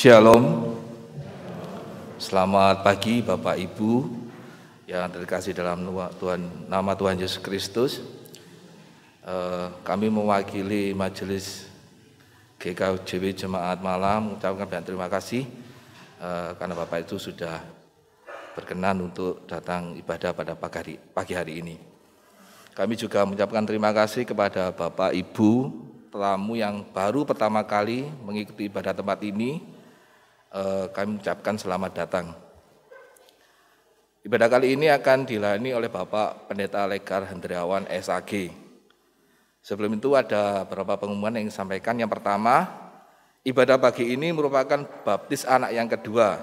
Shalom. Selamat pagi Bapak Ibu yang terkasih dalam nama Tuhan Yesus Kristus. Kami mewakili Majelis GKJW Jemaat Malang mengucapkan terima kasih karena Bapak itu sudah berkenan untuk datang ibadah pada pagi hari ini. Kami juga mengucapkan terima kasih kepada Bapak Ibu tamu yang baru pertama kali mengikuti ibadah tempat ini. Kami mengucapkan selamat datang. Ibadah kali ini akan dilayani oleh Bapak Pendeta Lekar Hendriawan SAG. Sebelum itu ada beberapa pengumuman yang disampaikan. Yang pertama, ibadah pagi ini merupakan baptis anak yang kedua.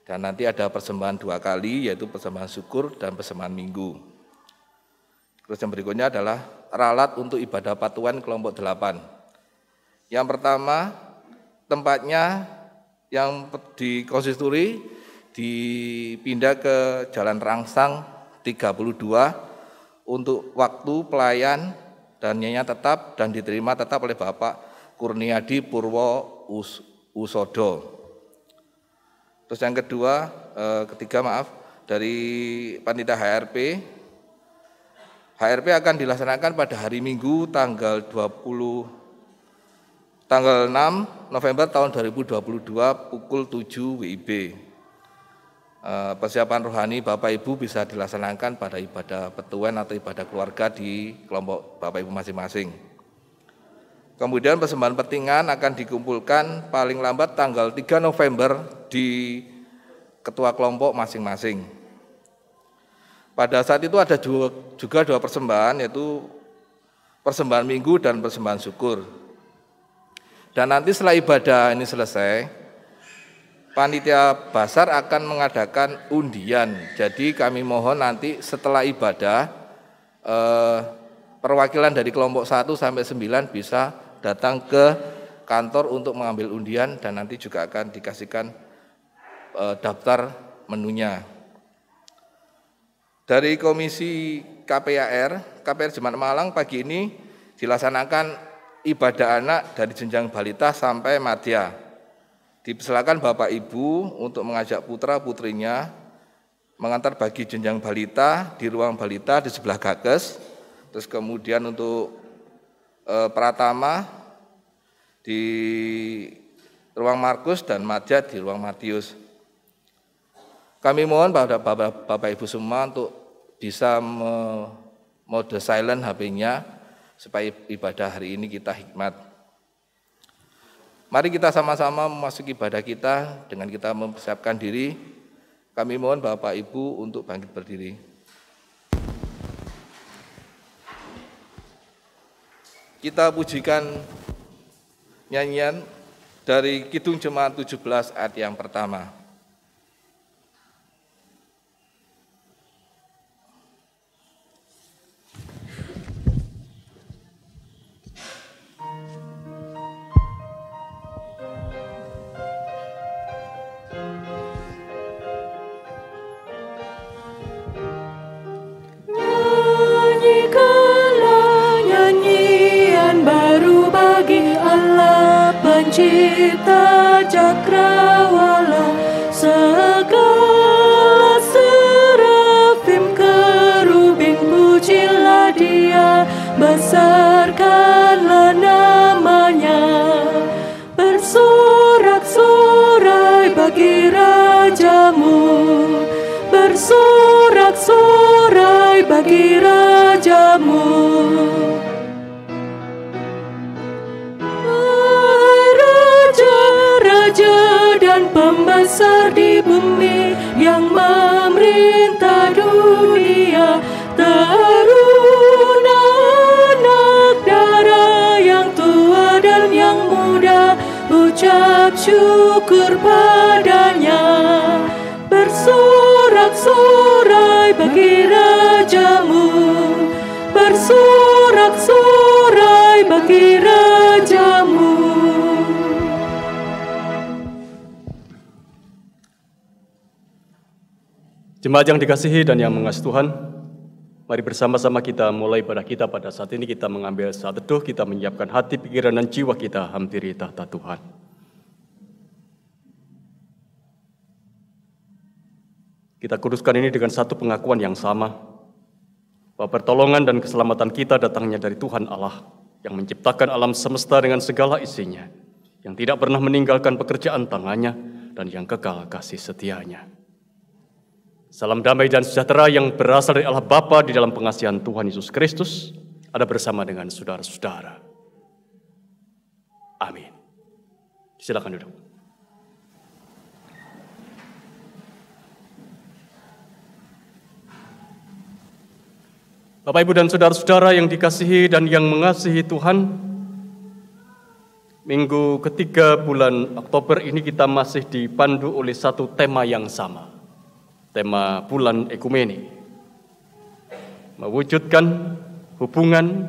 Dan nanti ada persembahan 2 kali, yaitu persembahan syukur dan persembahan minggu. Terus yang berikutnya adalah ralat untuk ibadah patuan kelompok 8. Yang pertama, tempatnya yang di konsistori dipindah ke Jalan Rangsang 32 untuk waktu pelayan dan nyanyi tetap dan diterima tetap oleh Bapak Kurniadi Purwo Usodo. Terus yang ketiga dari Panitia HRP akan dilaksanakan pada hari Minggu tanggal 6 November tahun 2022 pukul 7 WIB. Persiapan rohani Bapak Ibu bisa dilaksanakan pada ibadah petuan atau ibadah keluarga di kelompok Bapak Ibu masing-masing. Kemudian persembahan petingan akan dikumpulkan paling lambat tanggal 3 November di ketua kelompok masing-masing. Pada saat itu ada juga 2 persembahan, yaitu persembahan minggu dan persembahan syukur. Dan nanti setelah ibadah ini selesai, panitia basar akan mengadakan undian. Jadi kami mohon nanti setelah ibadah, perwakilan dari kelompok 1 sampai 9 bisa datang ke kantor untuk mengambil undian dan nanti juga akan dikasihkan daftar menunya. Dari Komisi KPR Jemaat Malang pagi ini dilaksanakan ibadah anak dari jenjang balita sampai madya. Dipersilakan Bapak Ibu untuk mengajak putra-putrinya mengantar bagi jenjang balita di ruang balita di sebelah Gakes. Terus kemudian untuk Pratama di ruang Markus dan madya di ruang Matius. Kami mohon pada Bapak Ibu semua untuk bisa mode silent HP-nya supaya ibadah hari ini kita hikmat. Mari kita sama-sama memasuki ibadah kita dengan kita mempersiapkan diri. Kami mohon Bapak Ibu untuk bangkit berdiri. Kita pujikan nyanyian dari Kidung Jemaat 17 ayat yang pertama. Pencipta cakrawala, segala serafim kerubin, pujilah Dia, besarkanlah namanya. Bersorak-sorai bagi rajamu, bersorak-sorai bagi rajamu. Raja dan pembesar di bumi yang memerintah dunia, teruna anak darah yang tua dan yang muda, ucap syukur padanya. Bersorak-sorai bagi rajamu, bersorak-sorai bagi rajamu. Jemaat yang dikasihi dan yang mengasihi Tuhan, mari bersama-sama kita mulai ibadah kita pada saat ini. Kita mengambil saat teduh, kita menyiapkan hati, pikiran, dan jiwa kita hampiri tahta Tuhan. Kita kuduskan ini dengan satu pengakuan yang sama, bahwa pertolongan dan keselamatan kita datangnya dari Tuhan Allah yang menciptakan alam semesta dengan segala isinya, yang tidak pernah meninggalkan pekerjaan tangannya dan yang kekal kasih setianya. Salam damai dan sejahtera yang berasal dari Allah Bapa di dalam pengasihan Tuhan Yesus Kristus ada bersama dengan saudara-saudara. Amin. Silakan duduk. Bapak, Ibu, dan saudara-saudara yang dikasihi dan yang mengasihi Tuhan, minggu ketiga bulan Oktober ini kita masih dipandu oleh satu tema yang sama, tema bulan ekumene, mewujudkan hubungan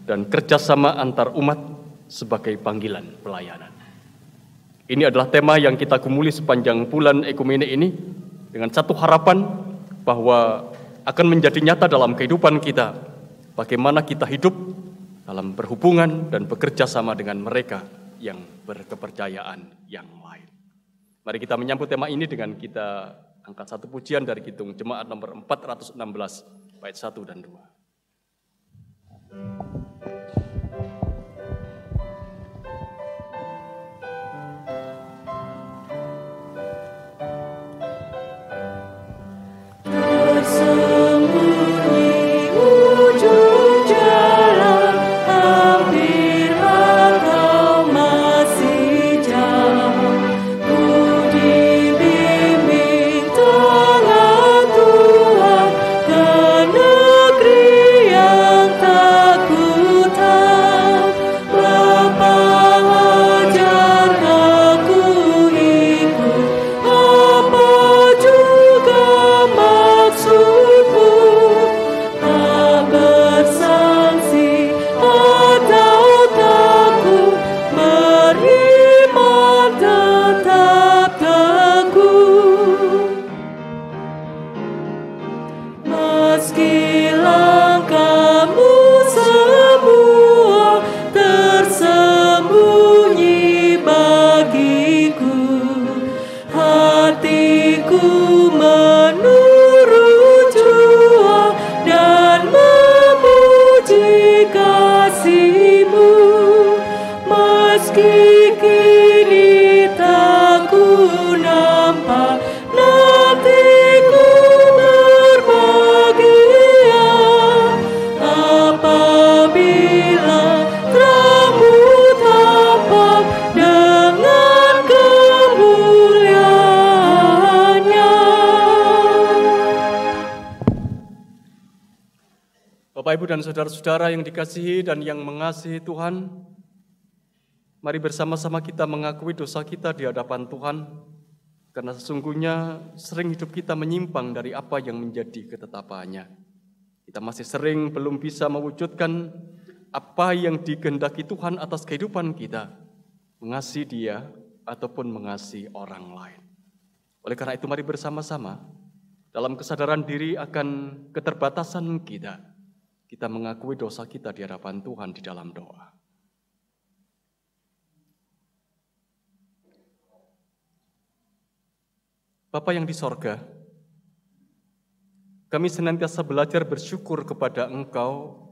dan kerjasama antar umat sebagai panggilan pelayanan. Ini adalah tema yang kita gumuli sepanjang bulan ekumene ini dengan satu harapan bahwa akan menjadi nyata dalam kehidupan kita, bagaimana kita hidup dalam berhubungan dan bekerja sama dengan mereka yang berkepercayaan yang lain. Mari kita menyambut tema ini dengan kita angkat satu pujian dari Kidung Jemaat nomor 416, bait 1 dan 2. Bapak, Ibu, dan saudara-saudara yang dikasihi dan yang mengasihi Tuhan, mari bersama-sama kita mengakui dosa kita di hadapan Tuhan, karena sesungguhnya sering hidup kita menyimpang dari apa yang menjadi ketetapannya. Kita masih sering belum bisa mewujudkan apa yang dikehendaki Tuhan atas kehidupan kita, mengasihi Dia ataupun mengasihi orang lain. Oleh karena itu mari bersama-sama dalam kesadaran diri akan keterbatasan kita mengakui dosa kita di hadapan Tuhan di dalam doa. Bapa yang di sorga, kami senantiasa belajar bersyukur kepada Engkau,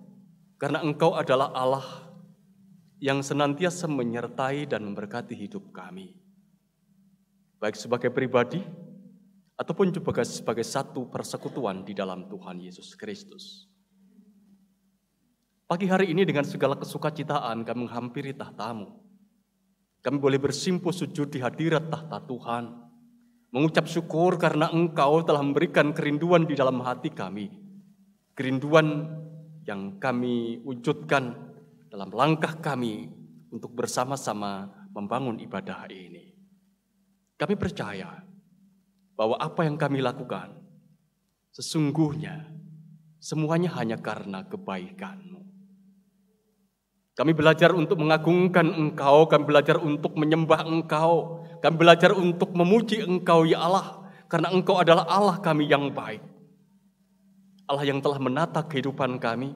karena Engkau adalah Allah yang senantiasa menyertai dan memberkati hidup kami, baik sebagai pribadi, ataupun juga sebagai satu persekutuan di dalam Tuhan Yesus Kristus. Pagi hari ini dengan segala kesukacitaan kami menghampiri tahta-Mu. Kami boleh bersimpuh sujud di hadirat tahta Tuhan, mengucap syukur karena Engkau telah memberikan kerinduan di dalam hati kami. Kerinduan yang kami wujudkan dalam langkah kami untuk bersama-sama membangun ibadah ini. Kami percaya bahwa apa yang kami lakukan sesungguhnya semuanya hanya karena kebaikan-Mu. Kami belajar untuk mengagungkan Engkau, kami belajar untuk menyembah Engkau, kami belajar untuk memuji Engkau, ya Allah, karena Engkau adalah Allah kami yang baik. Allah yang telah menata kehidupan kami,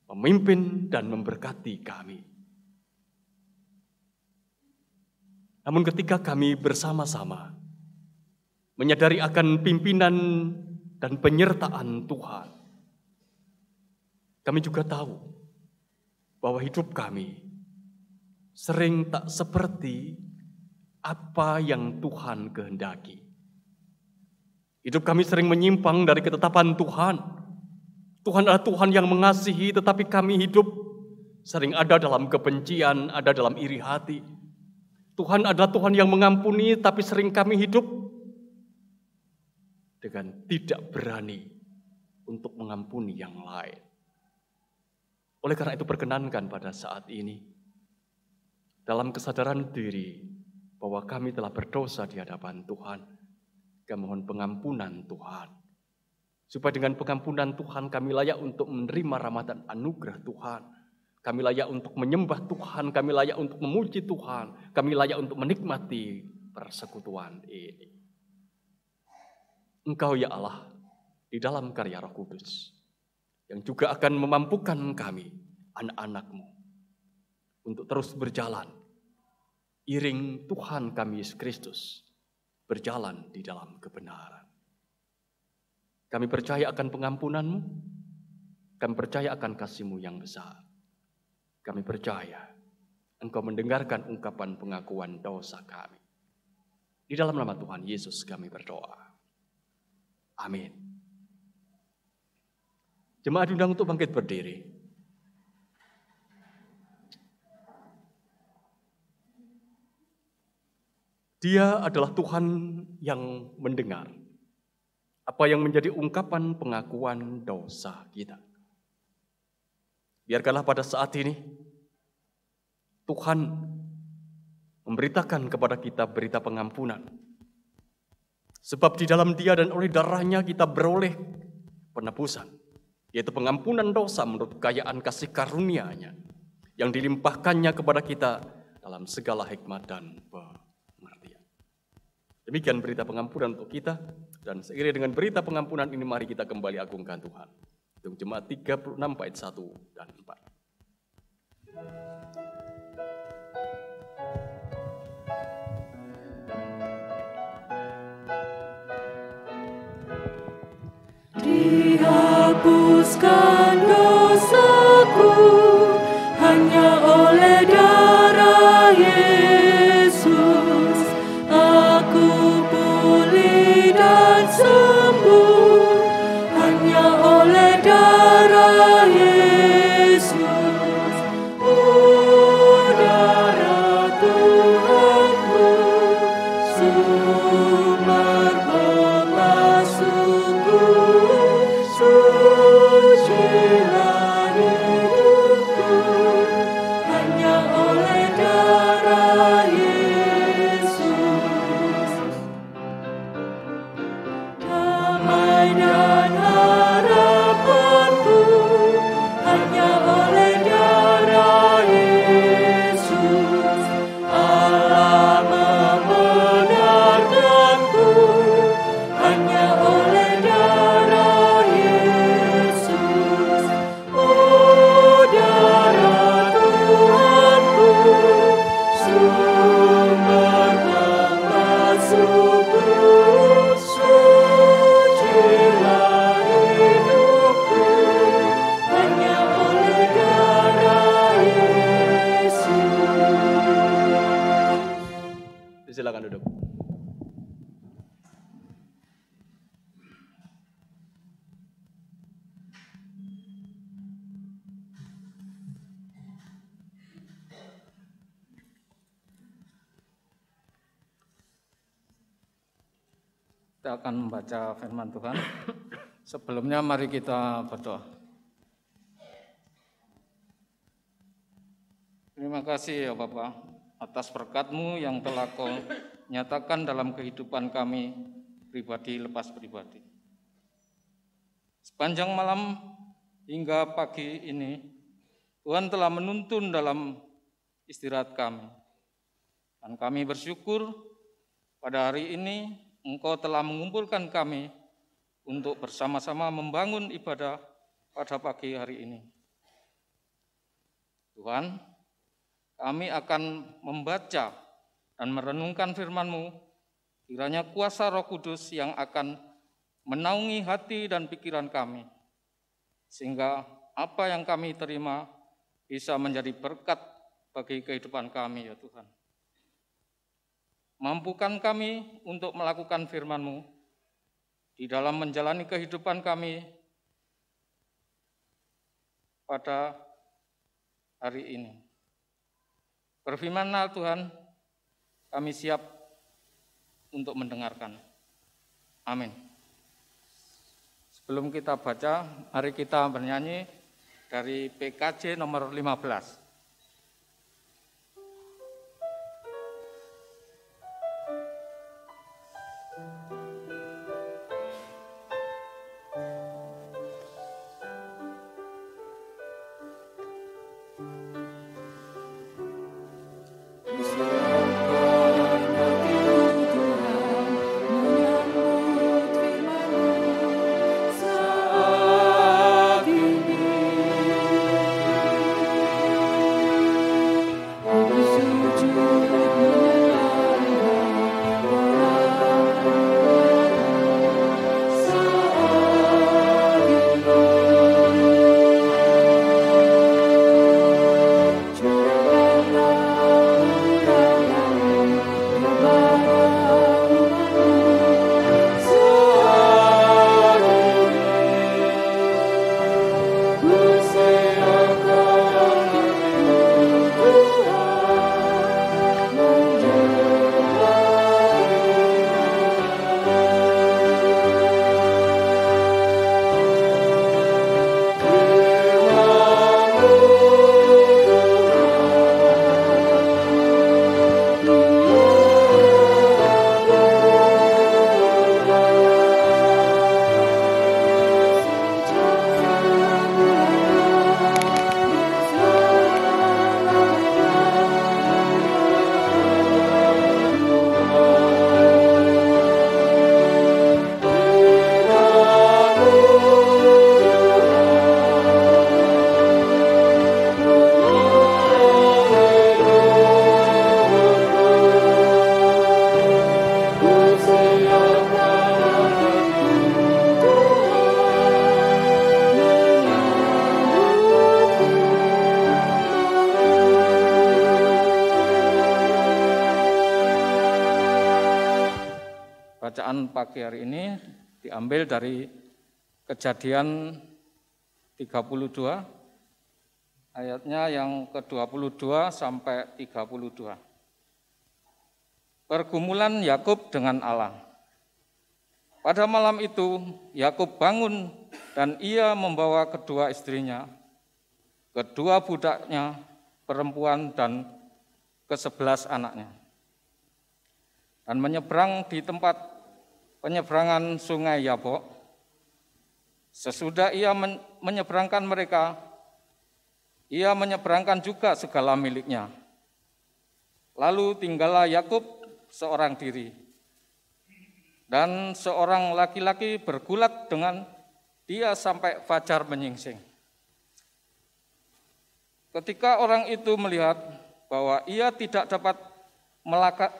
memimpin dan memberkati kami. Namun ketika kami bersama-sama menyadari akan pimpinan dan penyertaan Tuhan. Kami juga tahu bahwa hidup kami sering tak seperti apa yang Tuhan kehendaki. Hidup kami sering menyimpang dari ketetapan Tuhan. Tuhan adalah Tuhan yang mengasihi, tetapi kami hidup sering ada dalam kebencian, ada dalam iri hati. Tuhan adalah Tuhan yang mengampuni, tapi sering kami hidup dengan tidak berani untuk mengampuni yang lain. Oleh karena itu perkenankan pada saat ini, dalam kesadaran diri bahwa kami telah berdosa di hadapan Tuhan, kami mohon pengampunan Tuhan. Supaya dengan pengampunan Tuhan kami layak untuk menerima rahmat dan anugerah Tuhan. Kami layak untuk menyembah Tuhan, kami layak untuk memuji Tuhan, kami layak untuk menikmati persekutuan ini. Engkau ya Allah, di dalam karya Roh Kudus, yang juga akan memampukan kami, anak-anak-Mu, untuk terus berjalan, iring Tuhan kami Yesus Kristus, berjalan di dalam kebenaran. Kami percaya akan pengampunan-Mu, kami percaya akan kasih-Mu yang besar. Kami percaya Engkau mendengarkan ungkapan pengakuan dosa kami. Di dalam nama Tuhan Yesus kami berdoa. Amin. Jemaat diundang untuk bangkit berdiri. Dia adalah Tuhan yang mendengar apa yang menjadi ungkapan pengakuan dosa kita. Biarkanlah pada saat ini Tuhan memberitakan kepada kita berita pengampunan. Sebab di dalam Dia dan oleh darahnya kita beroleh penebusan, yaitu pengampunan dosa menurut kekayaan kasih karunia-Nya yang dilimpahkannya kepada kita dalam segala hikmat dan pengertian. Demikian berita pengampunan untuk kita, dan seiring dengan berita pengampunan ini mari kita kembali agungkan Tuhan. Hitung jemaat 36 bait 1 dan 4. Dihapuskan dosaku hanya oleh darah Yesus. Aku pulih dan sembuh hanya oleh darah Yesus. Darah Tuhanku, sumber pengasuhku, sucilah hidupku hanya oleh darah Yesus. Damai dan harapanku hanya oleh darah Yesus. Allah membenarkanku hanya oleh darah Yesus. Oh, darah Tuhanku, sumber pengasuhku, sucilah hidupku hanya oleh darah Yesus. Silakan duduk. Kita akan membaca firman Tuhan. Sebelumnya mari kita berdoa. Terima kasih ya Bapa atas berkat-Mu yang telah Kau nyatakan dalam kehidupan kami pribadi lepas pribadi. Sepanjang malam hingga pagi ini Tuhan telah menuntun dalam istirahat kami. Dan kami bersyukur pada hari ini Engkau telah mengumpulkan kami untuk bersama-sama membangun ibadah pada pagi hari ini. Tuhan, kami akan membaca dan merenungkan firman-Mu Kiranya kuasa Roh Kudus yang akan menaungi hati dan pikiran kami, sehingga apa yang kami terima bisa menjadi berkat bagi kehidupan kami, ya Tuhan. Mampukan kami untuk melakukan firman-Mu di dalam menjalani kehidupan kami pada hari ini. Berfirman-Lah Tuhan, kami siap untuk mendengarkan. Amin. Sebelum kita baca, mari kita bernyanyi dari PKJ nomor 15. Bacaan pagi hari ini diambil dari Kejadian 32, ayatnya yang ke-22 sampai 32. Pergumulan Yakub dengan Allah. Pada malam itu Yakub bangun dan ia membawa kedua istrinya, kedua budaknya perempuan dan ke-11 anaknya, dan menyeberang di tempat penyeberangan sungai Yabok. Sesudah ia menyeberangkan mereka, ia menyeberangkan juga segala miliknya. Lalu tinggallah Yakub seorang diri, dan seorang laki-laki bergulat dengan dia sampai fajar menyingsing. Ketika orang itu melihat bahwa ia tidak dapat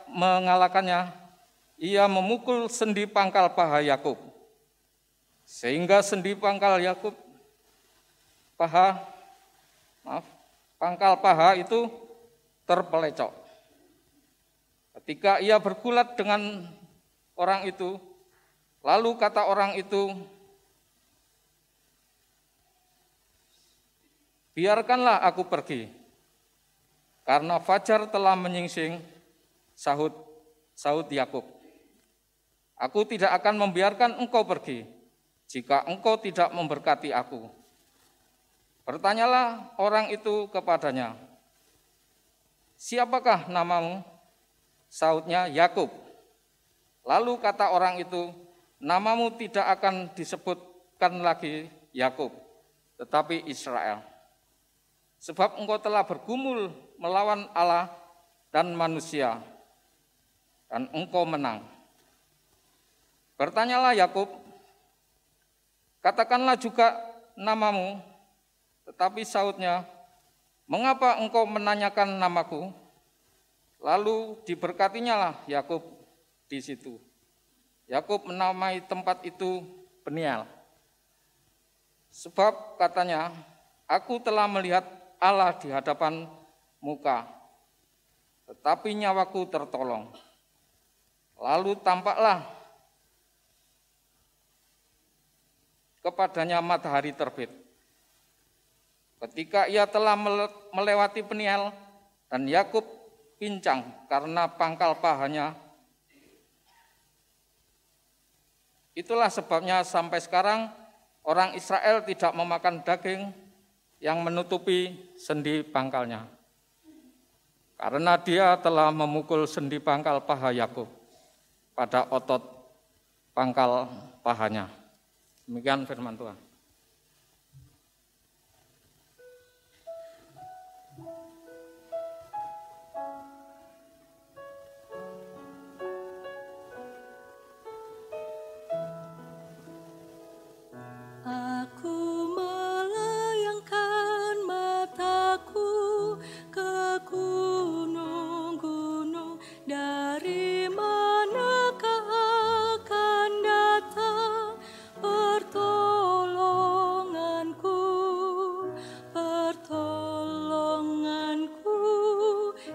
mengalahkannya, ia memukul sendi pangkal paha Yakub, sehingga sendi pangkal Yakub pangkal paha itu terpelecok. Ketika ia bergulat dengan orang itu, lalu kata orang itu, "Biarkanlah aku pergi, karena fajar telah menyingsing." Sahut Yakub, "Aku tidak akan membiarkan engkau pergi, jika engkau tidak memberkati aku." Bertanyalah orang itu kepadanya, "Siapakah namamu?" Sahutnya, "Yakub." Lalu kata orang itu, "Namamu tidak akan disebutkan lagi Yakub, tetapi Israel. Sebab engkau telah bergumul melawan Allah dan manusia, dan engkau menang." Bertanyalah Yakub, "Katakanlah juga namamu." Tetapi sahutnya, "Mengapa engkau menanyakan namaku?" Lalu diberkatinya lah Yakub di situ. Yakub menamai tempat itu Peniel. Sebab katanya, aku telah melihat Allah di hadapan muka, tetapi nyawaku tertolong. Lalu tampaklah kepadanya matahari terbit. Ketika ia telah melewati Peniel, dan Yakub pincang karena pangkal pahanya. Itulah sebabnya sampai sekarang orang Israel tidak memakan daging yang menutupi sendi pangkalnya, karena dia telah memukul sendi pangkal paha Yakub pada otot pangkal pahanya. Demikian firman Tuhan. Aku melayangkan mataku ke gunung-gunung, dari manakah akan datang pertolonganku? Pertolonganku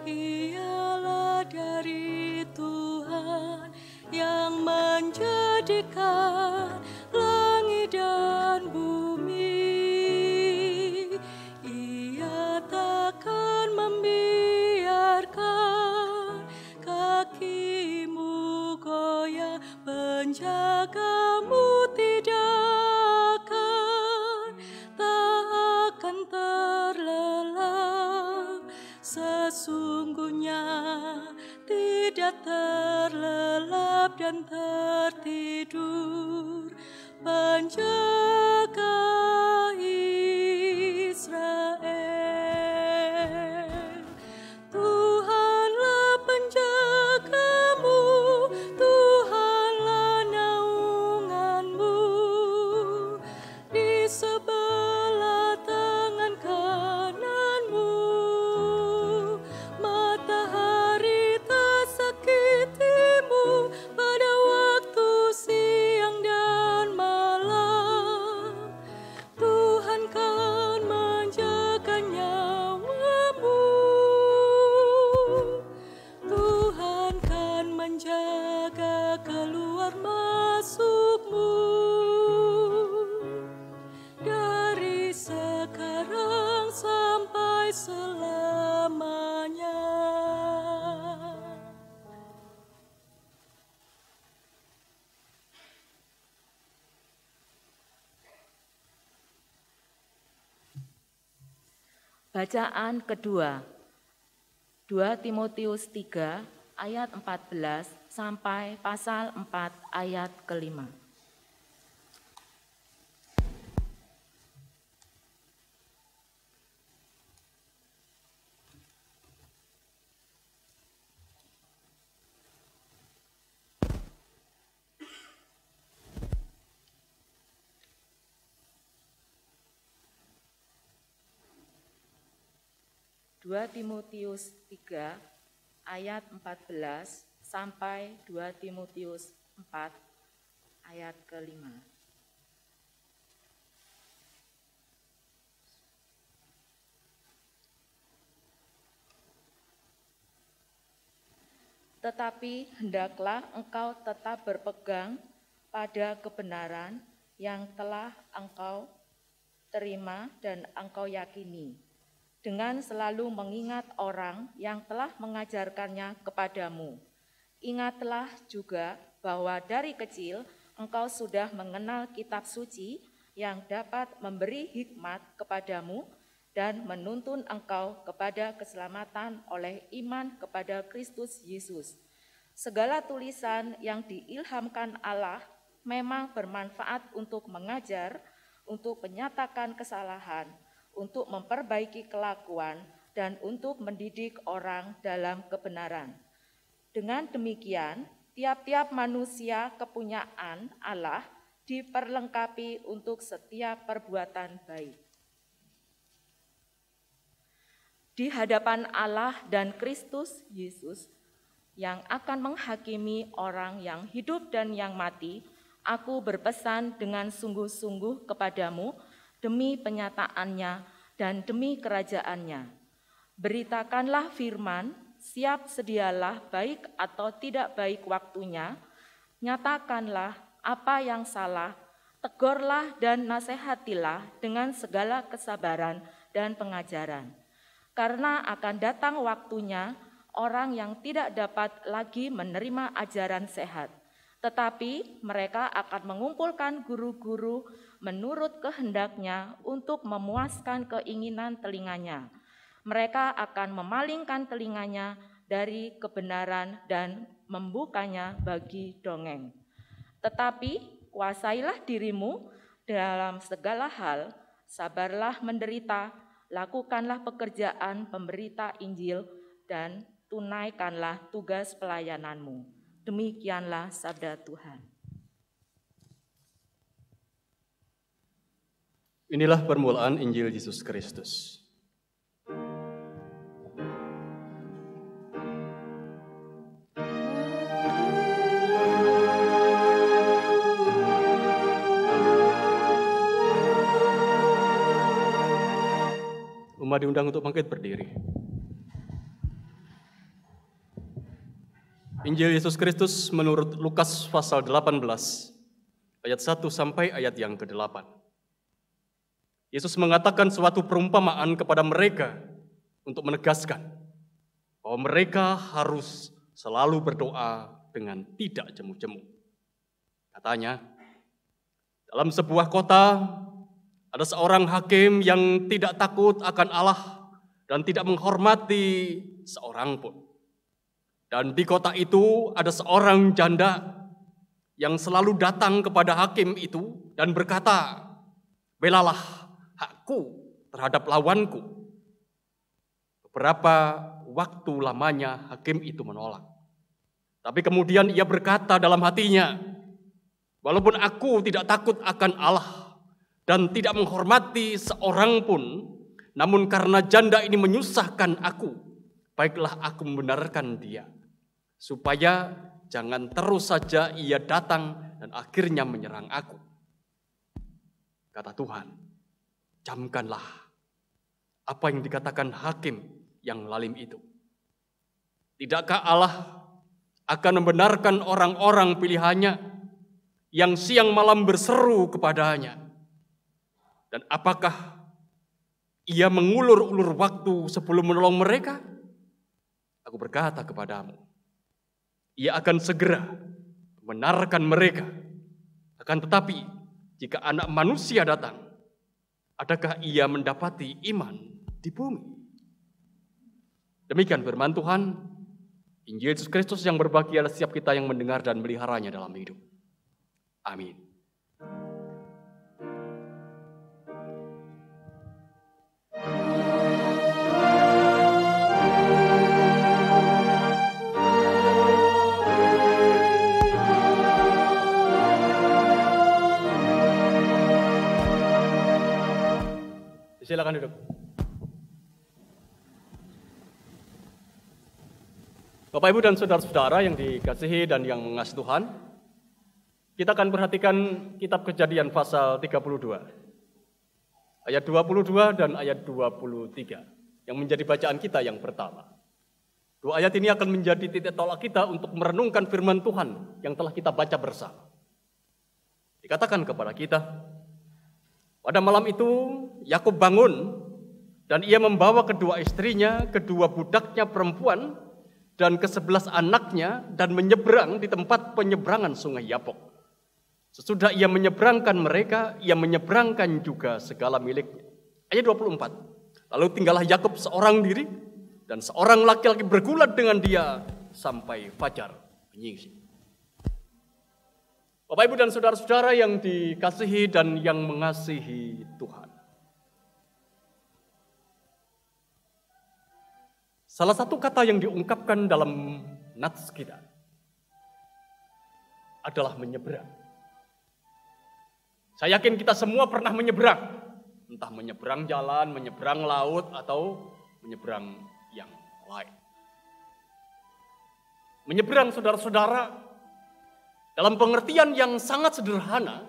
ialah dari Tuhan yang menjadikan langit dan bumi. Ia takkan membiarkan kakimu goyah, penjagamu tidak akan terlelap. Sesungguhnya tidak terlelap dan tertidur penjaga Israel. Tuhanlah penjagamu, Tuhanlah naunganmu. Di sebelah tangan kananmu, matahari tak sakitimu pada waktu siang dan malam. Tuhan kan menjaga nyawamu, Tuhan kan menjaga keluar masukmu, dari sekarang sampai selamanya. Bacaan kedua, 2 Timotius 3 ayat 14 sampai pasal 4 ayat kelima. Dua Timotius 3 ayat 14 sampai 2 Timotius 4 ayat kelima. Tetapi hendaklah engkau tetap berpegang pada kebenaran yang telah engkau terima dan engkau yakini, dengan selalu mengingat orang yang telah mengajarkannya kepadamu. Ingatlah juga bahwa dari kecil engkau sudah mengenal kitab suci yang dapat memberi hikmat kepadamu dan menuntun engkau kepada keselamatan oleh iman kepada Kristus Yesus. Segala tulisan yang diilhamkan Allah memang bermanfaat untuk mengajar, untuk menyatakan kesalahan, untuk memperbaiki kelakuan, dan untuk mendidik orang dalam kebenaran. Dengan demikian, tiap-tiap manusia kepunyaan Allah diperlengkapi untuk setiap perbuatan baik. Di hadapan Allah dan Kristus Yesus, yang akan menghakimi orang yang hidup dan yang mati, aku berpesan dengan sungguh-sungguh kepadamu demi penyataannya dan demi kerajaannya. Beritakanlah firman, siap sedialah baik atau tidak baik waktunya, nyatakanlah apa yang salah, tegurlah dan nasihatilah dengan segala kesabaran dan pengajaran. Karena akan datang waktunya orang yang tidak dapat lagi menerima ajaran sehat, tetapi mereka akan mengumpulkan guru-guru menurut kehendaknya untuk memuaskan keinginan telinganya. Mereka akan memalingkan telinganya dari kebenaran dan membukanya bagi dongeng. Tetapi kuasailah dirimu dalam segala hal, sabarlah menderita, lakukanlah pekerjaan pemberita Injil, dan tunaikanlah tugas pelayananmu. Demikianlah sabda Tuhan. Inilah permulaan Injil Yesus Kristus. Umat diundang untuk bangkit berdiri. Injil Yesus Kristus menurut Lukas pasal 18, ayat 1 sampai ayat yang ke-8. Yesus mengatakan suatu perumpamaan kepada mereka untuk menegaskan bahwa mereka harus selalu berdoa dengan tidak jemu-jemu. Katanya, dalam sebuah kota ada seorang hakim yang tidak takut akan Allah dan tidak menghormati seorang pun. Dan di kota itu ada seorang janda yang selalu datang kepada hakim itu dan berkata, "Belalah hakku terhadap lawanku." Beberapa waktu lamanya hakim itu menolak. Tapi kemudian ia berkata dalam hatinya, "Walaupun aku tidak takut akan Allah dan tidak menghormati seorang pun, namun karena janda ini menyusahkan aku, baiklah aku membenarkan dia, supaya jangan terus saja ia datang dan akhirnya menyerang aku." Kata Tuhan, camkanlah apa yang dikatakan hakim yang lalim itu. Tidakkah Allah akan membenarkan orang-orang pilihannya yang siang malam berseru kepadanya? Dan apakah ia mengulur-ulur waktu sebelum menolong mereka? Aku berkata kepadamu, ia akan segera membenarkan mereka. Akan tetapi, jika Anak Manusia datang, adakah ia mendapati iman di bumi? Demikian firman Tuhan, Injil Yesus Kristus yang berbahagia setiap kita yang mendengar dan meliharanya dalam hidup. Amin. Silakan duduk. Bapak, Ibu, dan saudara-saudara yang dikasihi dan yang mengasihi Tuhan, kita akan perhatikan kitab Kejadian pasal 32, ayat 22 dan ayat 23, yang menjadi bacaan kita yang pertama. Dua ayat ini akan menjadi titik tolak kita untuk merenungkan firman Tuhan yang telah kita baca bersama. Dikatakan kepada kita, pada malam itu Yakub bangun dan ia membawa kedua istrinya, kedua budaknya perempuan, dan ke-11 anaknya dan menyeberang di tempat penyeberangan sungai Yabok. Sesudah ia menyeberangkan mereka, ia menyeberangkan juga segala miliknya. Ayat 24. Lalu tinggallah Yakub seorang diri dan seorang laki-laki bergulat dengan dia sampai fajar menyingsing. Bapak, Ibu, dan saudara-saudara yang dikasihi dan yang mengasihi Tuhan. Salah satu kata yang diungkapkan dalam nats kita adalah menyeberang. Saya yakin kita semua pernah menyeberang. Entah menyeberang jalan, menyeberang laut, atau menyeberang yang lain. Menyeberang, saudara-saudara, dalam pengertian yang sangat sederhana,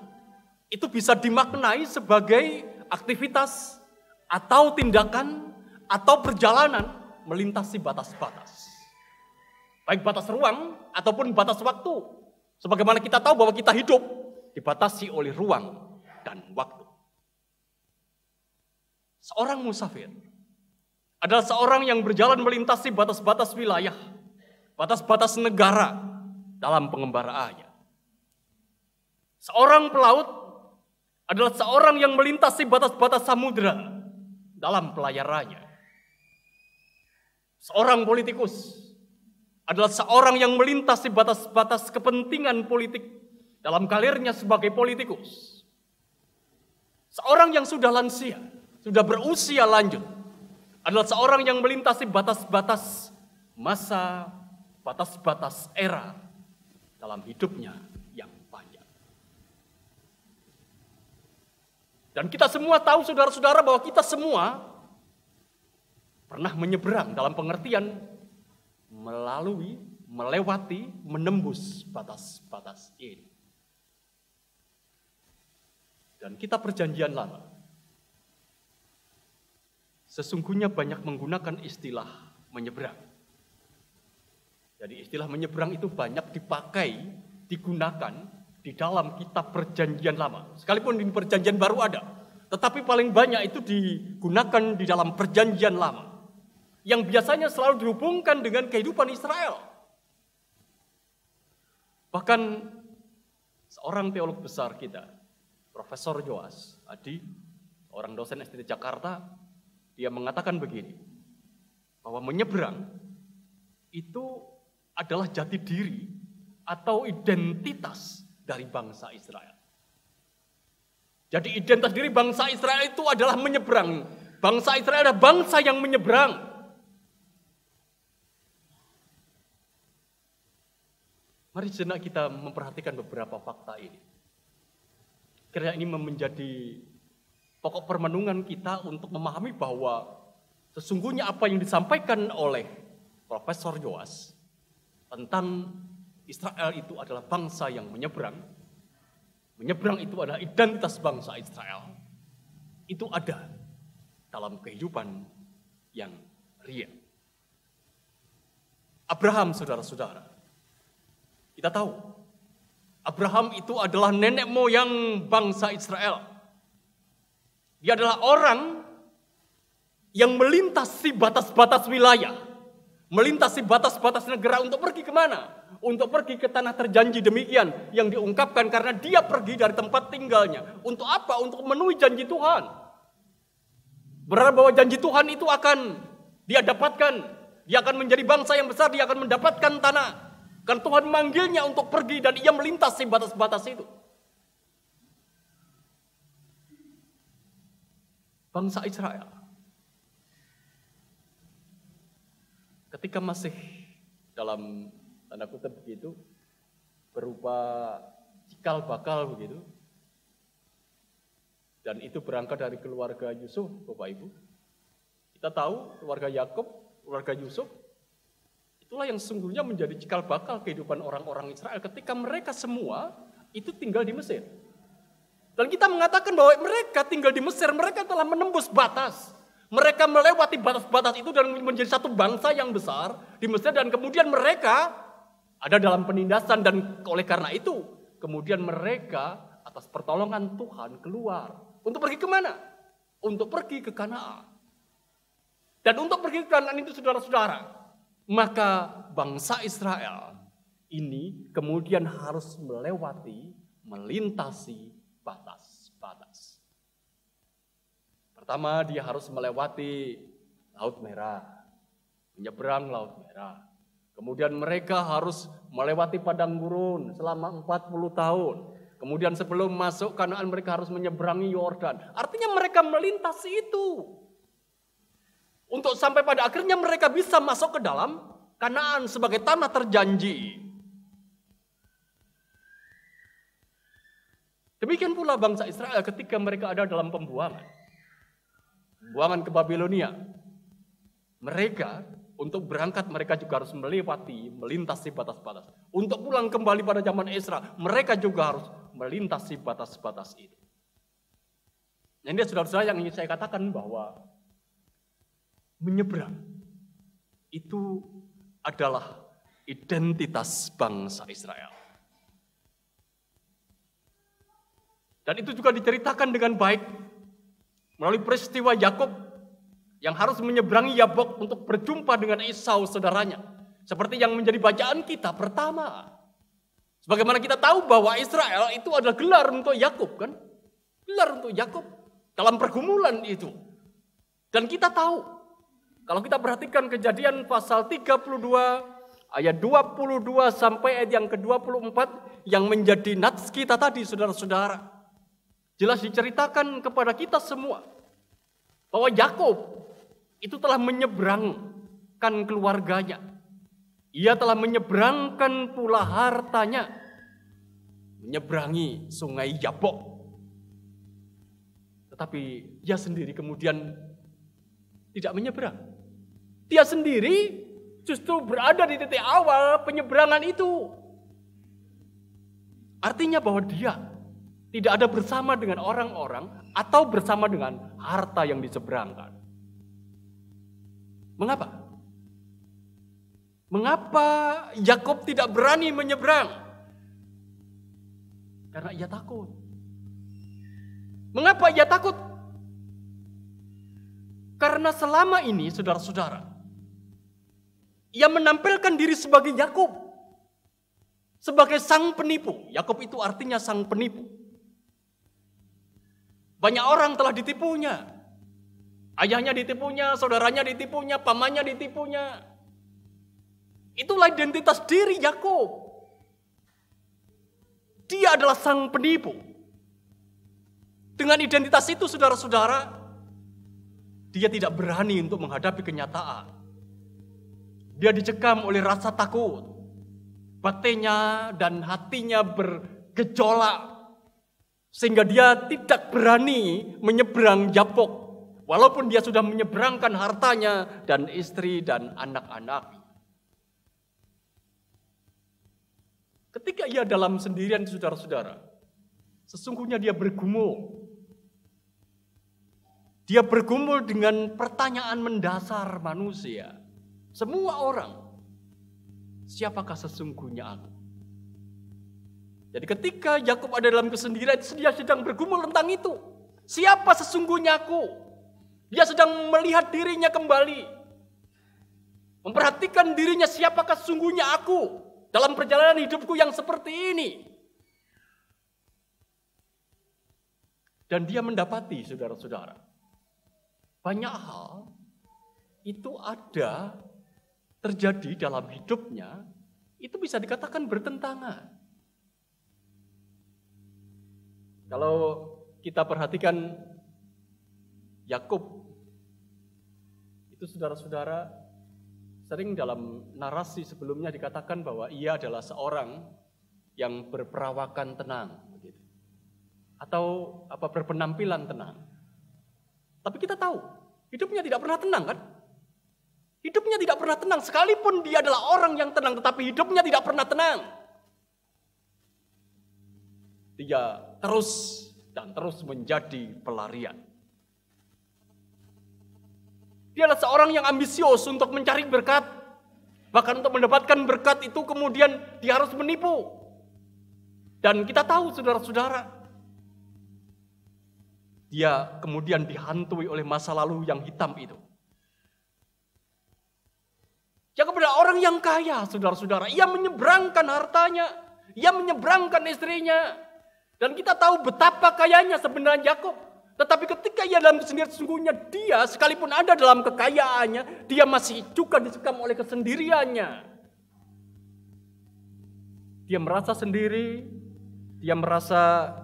itu bisa dimaknai sebagai aktivitas atau tindakan atau perjalanan melintasi batas-batas. Baik batas ruang ataupun batas waktu. Sebagaimana kita tahu bahwa kita hidup dibatasi oleh ruang dan waktu. Seorang musafir adalah seorang yang berjalan melintasi batas-batas wilayah, batas-batas negara dalam pengembaraannya. Seorang pelaut adalah seorang yang melintasi batas-batas samudera dalam pelayarannya. Seorang politikus adalah seorang yang melintasi batas-batas kepentingan politik dalam karirnya sebagai politikus. Seorang yang sudah lansia, sudah berusia lanjut, adalah seorang yang melintasi batas-batas masa, batas-batas era dalam hidupnya yang panjang. Dan kita semua tahu, saudara-saudara, bahwa kita semua pernah menyeberang dalam pengertian melalui, melewati, menembus batas-batas ini. Dan kita perjanjian lama sesungguhnya banyak menggunakan istilah menyeberang. Jadi istilah menyeberang itu banyak dipakai, digunakan di dalam kitab perjanjian lama. Sekalipun di perjanjian baru ada, tetapi paling banyak itu digunakan di dalam perjanjian lama, yang biasanya selalu dihubungkan dengan kehidupan Israel. Bahkan seorang teolog besar kita, Profesor Joas Adi, orang dosen STT Jakarta, dia mengatakan begini, bahwa menyeberang itu adalah jati diri atau identitas dari bangsa Israel. Jadi identitas diri bangsa Israel itu adalah menyeberang. Bangsa Israel adalah bangsa yang menyeberang. Mari sejenak kita memperhatikan beberapa fakta ini. Kiranya ini menjadi pokok permenungan kita untuk memahami bahwa sesungguhnya apa yang disampaikan oleh Profesor Joas tentang Israel itu adalah bangsa yang menyeberang. Menyeberang itu adalah identitas bangsa Israel. Itu ada dalam kehidupan yang real. Abraham, saudara-saudara, kita tahu Abraham itu adalah nenek moyang bangsa Israel. Dia adalah orang yang melintasi batas-batas wilayah, melintasi batas-batas negara untuk pergi kemana? Untuk pergi ke tanah terjanji demikian yang diungkapkan karena dia pergi dari tempat tinggalnya. Untuk apa? Untuk memenuhi janji Tuhan. Berarti bahwa janji Tuhan itu akan dia dapatkan. Dia akan menjadi bangsa yang besar, dia akan mendapatkan tanah. Karena Tuhan manggilnya untuk pergi dan ia melintasi batas-batas itu. Bangsa Israel ketika masih dalam tanda kutip begitu berupa cikal bakal begitu, dan itu berangkat dari keluarga Yusuf, Bapak Ibu. Kita tahu keluarga Yakub, keluarga Yusuf, itulah yang sesungguhnya menjadi cikal bakal kehidupan orang-orang Israel ketika mereka semua itu tinggal di Mesir. Dan kita mengatakan bahwa mereka tinggal di Mesir, mereka telah menembus batas. Mereka melewati batas-batas itu dan menjadi satu bangsa yang besar di Mesir. Dan kemudian mereka ada dalam penindasan dan oleh karena itu kemudian mereka atas pertolongan Tuhan keluar. Untuk pergi kemana? Untuk pergi ke Kanaan. Dan untuk pergi ke Kanaan itu saudara-saudara, maka bangsa Israel ini kemudian harus melintasi batas-batas. Pertama, dia harus melewati Laut Merah, menyeberang Laut Merah. Kemudian mereka harus melewati padang gurun selama 40 tahun. Kemudian sebelum masuk Kanaan mereka harus menyeberangi Yordan. Artinya mereka melintasi itu. Untuk sampai pada akhirnya mereka bisa masuk ke dalam Kanaan sebagai tanah terjanji. Demikian pula bangsa Israel ketika mereka ada dalam pembuangan ke Babilonia. Mereka Untuk berangkat mereka juga harus melintasi batas-batas. Untuk pulang kembali pada zaman Ezra, mereka juga harus melintasi batas-batas itu. Nah, ini saudara-saudara yang ingin saya katakan bahwa menyeberang itu adalah identitas bangsa Israel. Dan itu juga diceritakan dengan baik melalui peristiwa Yakub yang harus menyeberangi Yabok untuk berjumpa dengan Esau saudaranya. Seperti yang menjadi bacaan kita pertama. Sebagaimana kita tahu bahwa Israel itu adalah gelar untuk Yakub, kan? Gelar untuk Yakub dalam pergumulan itu. Dan kita tahu, kalau kita perhatikan Kejadian pasal 32 ayat 22 sampai ayat yang ke-24 yang menjadi nats kita tadi, saudara-saudara. Jelas diceritakan kepada kita semua bahwa Yakub itu telah menyeberangkan keluarganya. Ia telah menyeberangkan pula hartanya. Menyeberangi sungai Yabok. Tetapi dia sendiri kemudian tidak menyeberang. Dia sendiri justru berada di titik awal penyeberangan itu. Artinya bahwa dia tidak ada bersama dengan orang-orang atau bersama dengan harta yang diseberangkan. Mengapa? Mengapa Yakub tidak berani menyeberang? Karena ia takut. Mengapa ia takut? Karena selama ini, saudara-saudara, ia menampilkan diri sebagai Yakub, sebagai sang penipu. Yakub itu artinya sang penipu. Banyak orang telah ditipunya. Ayahnya ditipunya, saudaranya ditipunya, pamannya ditipunya. Itulah identitas diri Yakub. Dia adalah sang penipu. Dengan identitas itu, saudara-saudara, dia tidak berani untuk menghadapi kenyataan. Dia dicekam oleh rasa takut. Batinnya dan hatinya bergejolak. Sehingga dia tidak berani menyeberang Yabok. Walaupun dia sudah menyeberangkan hartanya dan istri dan anak-anak. Ketika ia dalam sendirian, saudara-saudara, sesungguhnya dia bergumul. Dia bergumul dengan pertanyaan mendasar manusia. Semua orang, siapakah sesungguhnya aku? Jadi ketika Yakub ada dalam kesendirian, dia sedang bergumul tentang itu. Siapa sesungguhnya aku? Dia sedang melihat dirinya kembali. Memperhatikan dirinya, siapakah sesungguhnya aku dalam perjalanan hidupku yang seperti ini. Dan dia mendapati, saudara-saudara, banyak hal itu ada terjadi dalam hidupnya, itu bisa dikatakan bertentangan. Kalau kita perhatikan Yakub, itu saudara-saudara sering dalam narasi sebelumnya dikatakan bahwa ia adalah seorang yang berperawakan tenang, begitu. Atau berpenampilan tenang. Tapi kita tahu, hidupnya tidak pernah tenang, kan? Hidupnya tidak pernah tenang, sekalipun dia adalah orang yang tenang, tetapi hidupnya tidak pernah tenang. Dia terus dan terus menjadi pelarian. Dia adalah seorang yang ambisius untuk mencari berkat. Bahkan untuk mendapatkan berkat itu kemudian dia harus menipu. Dan kita tahu, saudara-saudara, dia kemudian dihantui oleh masa lalu yang hitam itu. Dia kepada orang yang kaya, saudara-saudara. Ia menyeberangkan hartanya. Ia menyeberangkan istrinya. Dan kita tahu betapa kayanya sebenarnya Yakub. Tetapi ketika ia dalam kesendirian, sesungguhnya dia sekalipun ada dalam kekayaannya, dia masih juga disekam oleh kesendiriannya. Dia merasa sendiri, dia merasa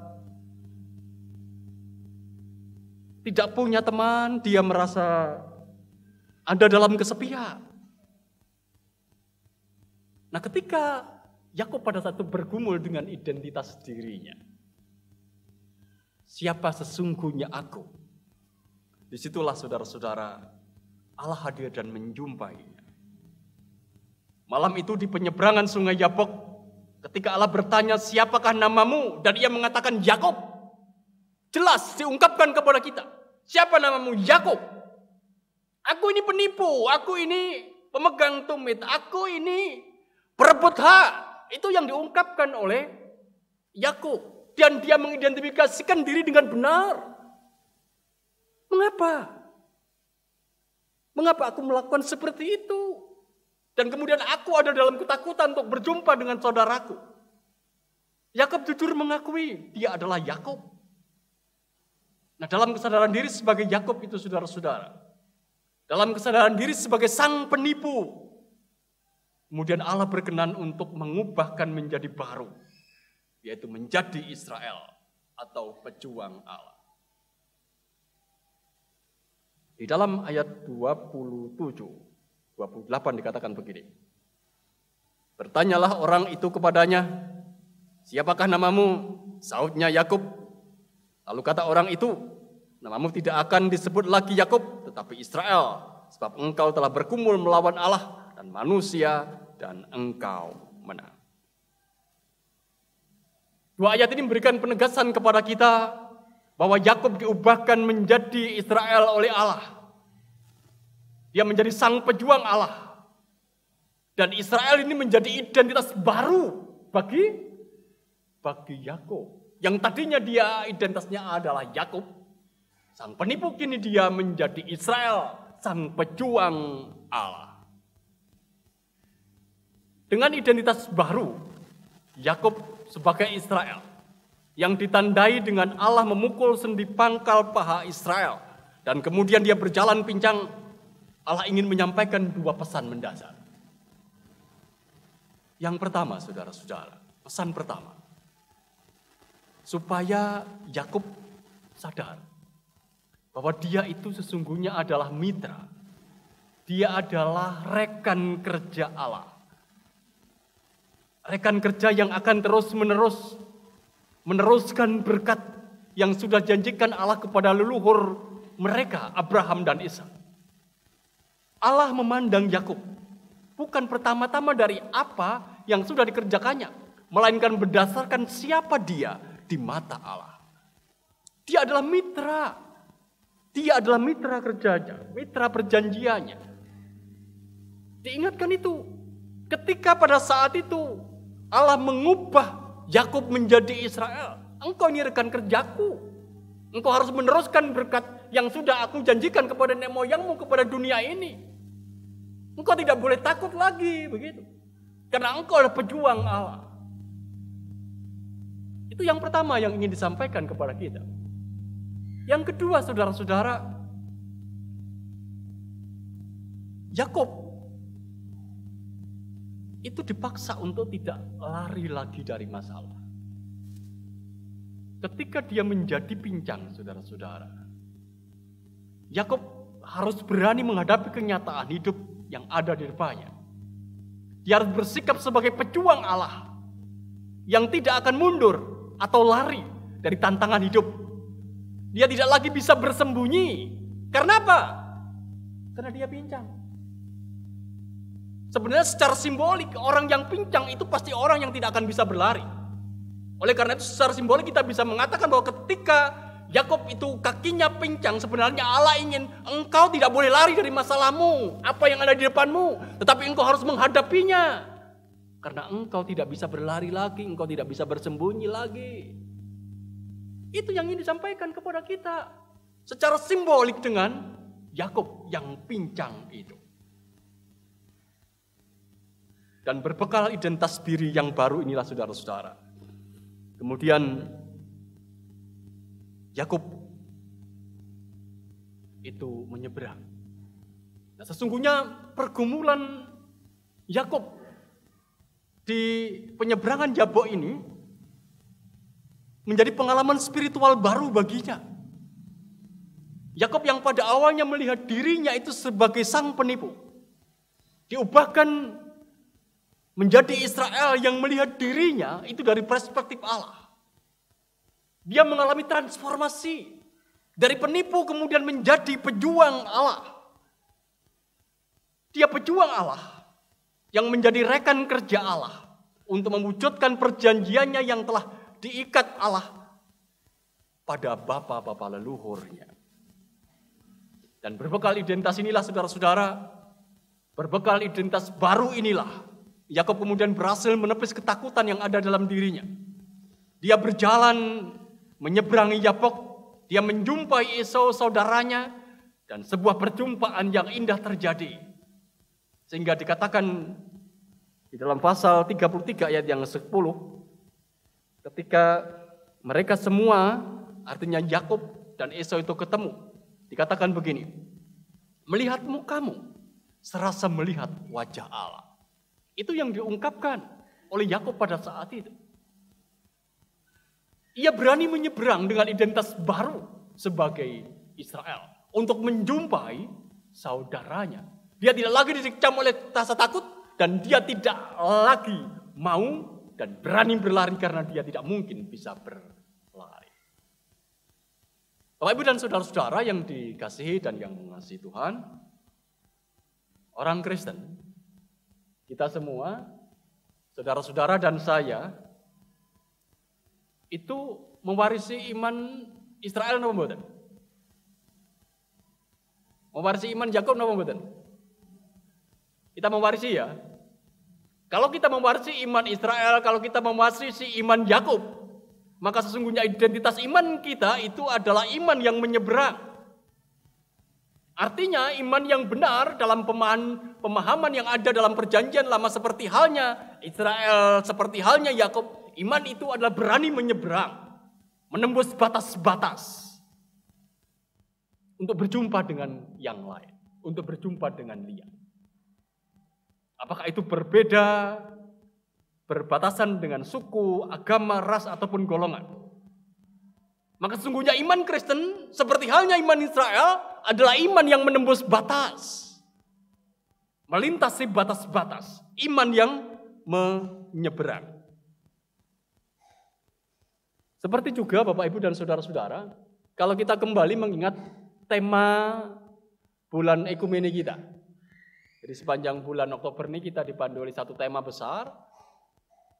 tidak punya teman, dia merasa ada dalam kesepian. Nah, ketika Yakub pada saat itu bergumul dengan identitas dirinya, siapa sesungguhnya aku? Disitulah saudara-saudara Allah hadir dan menjumpainya. Malam itu di penyeberangan sungai Yabok, ketika Allah bertanya, siapakah namamu? Dan ia mengatakan Yakub. Jelas diungkapkan kepada kita. Siapa namamu? Yakub. Aku ini penipu, aku ini pemegang tumit, aku ini perebut hak. Itu yang diungkapkan oleh Yakub. Dan dia mengidentifikasikan diri dengan benar. Mengapa? Mengapa aku melakukan seperti itu? Dan kemudian aku ada dalam ketakutan untuk berjumpa dengan saudaraku. Yakub jujur mengakui dia adalah Yakub. Nah, dalam kesadaran diri sebagai Yakub itu saudara-saudara, dalam kesadaran diri sebagai sang penipu, kemudian Allah berkenan untuk mengubahkan menjadi baru, yaitu menjadi Israel atau pejuang Allah. Di dalam ayat 27, 28 dikatakan begini. Bertanyalah orang itu kepadanya, siapakah namamu? Sautnya Yakub. Lalu kata orang itu, namamu tidak akan disebut lagi Yakub, tetapi Israel, sebab engkau telah bergumul melawan Allah dan manusia, dan engkau menang. Dua ayat ini memberikan penegasan kepada kita bahwa Yakub diubahkan menjadi Israel oleh Allah. Dia menjadi sang pejuang Allah. Dan Israel ini menjadi identitas baru bagi Yakub. Yang tadinya dia identitasnya adalah Yakub, sang penipu, kini dia menjadi Israel, sang pejuang Allah. Dengan identitas baru, Yakub sebagai Israel yang ditandai dengan Allah memukul sendi pangkal paha Israel, dan kemudian dia berjalan pincang. Allah ingin menyampaikan dua pesan mendasar. Yang pertama, saudara-saudara, pesan pertama, supaya Yakub sadar bahwa dia itu sesungguhnya adalah mitra. Dia adalah rekan kerja Allah. Rekan kerja yang akan terus-menerus meneruskan berkat yang sudah janjikan Allah kepada leluhur mereka, Abraham dan Ishak. Allah memandang Yakub bukan pertama-tama dari apa yang sudah dikerjakannya, melainkan berdasarkan siapa dia di mata Allah. Dia adalah mitra. Dia adalah mitra kerjanya, mitra perjanjiannya. Diingatkan itu, ketika pada saat itu Allah mengubah Yakub menjadi Israel. Engkau ini rekan kerjaku. Engkau harus meneruskan berkat yang sudah aku janjikan kepada nenek moyangmu, kepada dunia ini. Engkau tidak boleh takut lagi, begitu. Karena engkau adalah pejuang Allah. Itu yang pertama yang ingin disampaikan kepada kita. Yang kedua, saudara-saudara, Yakub itu dipaksa untuk tidak lari lagi dari masalah. Ketika dia menjadi pincang, saudara-saudara, Yakub harus berani menghadapi kenyataan hidup yang ada di depannya. Dia harus bersikap sebagai pejuang Allah yang tidak akan mundur atau lari dari tantangan hidup. Dia tidak lagi bisa bersembunyi. Karena apa? Karena dia pincang. Sebenarnya secara simbolik, orang yang pincang itu pasti orang yang tidak akan bisa berlari. Oleh karena itu secara simbolik kita bisa mengatakan bahwa ketika Yakub itu kakinya pincang, sebenarnya Allah ingin engkau tidak boleh lari dari masalahmu, apa yang ada di depanmu, tetapi engkau harus menghadapinya. Karena engkau tidak bisa berlari lagi, engkau tidak bisa bersembunyi lagi. Itu yang ingin disampaikan kepada kita secara simbolik dengan Yakub yang pincang itu. Dan berbekal identitas diri yang baru inilah saudara-saudara, kemudian Yakub itu menyeberang. Nah, sesungguhnya pergumulan Yakub di penyeberangan Yabok ini menjadi pengalaman spiritual baru baginya. Yakub yang pada awalnya melihat dirinya itu sebagai sang penipu, diubahkan menjadi Israel yang melihat dirinya itu dari perspektif Allah. Dia mengalami transformasi dari penipu kemudian menjadi pejuang Allah. Dia pejuang Allah yang menjadi rekan kerja Allah untuk mewujudkan perjanjiannya yang telah diikat Allah pada bapa-bapa leluhurnya. Dan berbekal identitas inilah saudara-saudara, berbekal identitas baru inilah, Yakub kemudian berhasil menepis ketakutan yang ada dalam dirinya. Dia berjalan menyeberangi Yabok, dia menjumpai Esau saudaranya, dan sebuah perjumpaan yang indah terjadi. Sehingga dikatakan di dalam pasal 33 ayat yang 10, ketika mereka semua, artinya Yakub dan Esau itu ketemu, dikatakan begini, melihat mukamu serasa melihat wajah Allah. Itu yang diungkapkan oleh Yakub pada saat itu. Ia berani menyeberang dengan identitas baru sebagai Israel untuk menjumpai saudaranya. Dia tidak lagi dikecam oleh rasa takut dan dia tidak lagi mau dan berani berlari karena dia tidak mungkin bisa berlari. Bapak, Ibu dan saudara-saudara yang dikasihi dan yang mengasihi Tuhan, orang Kristen, kita semua, saudara-saudara dan saya, itu mewarisi iman Israel napa mboten? Mewarisi iman Yakub napa mboten? Kita mewarisi ya. Kalau kita mewarisi iman Israel, kalau kita mewarisi iman Yakub, maka sesungguhnya identitas iman kita itu adalah iman yang menyeberang. Artinya iman yang benar dalam pemahaman yang ada dalam perjanjian lama seperti halnya Israel, seperti halnya Yakub. Iman itu adalah berani menyeberang, menembus batas-batas untuk berjumpa dengan yang lain, untuk berjumpa dengan dia. Apakah itu berbeda, berbatasan dengan suku, agama, ras, ataupun golongan. Maka sesungguhnya iman Kristen, seperti halnya iman Israel, adalah iman yang menembus batas. Melintasi batas-batas. Iman yang menyeberang. Seperti juga Bapak, Ibu, dan saudara-saudara, kalau kita kembali mengingat tema bulan ekumene kita. Jadi sepanjang bulan Oktober ini kita dipandu oleh satu tema besar,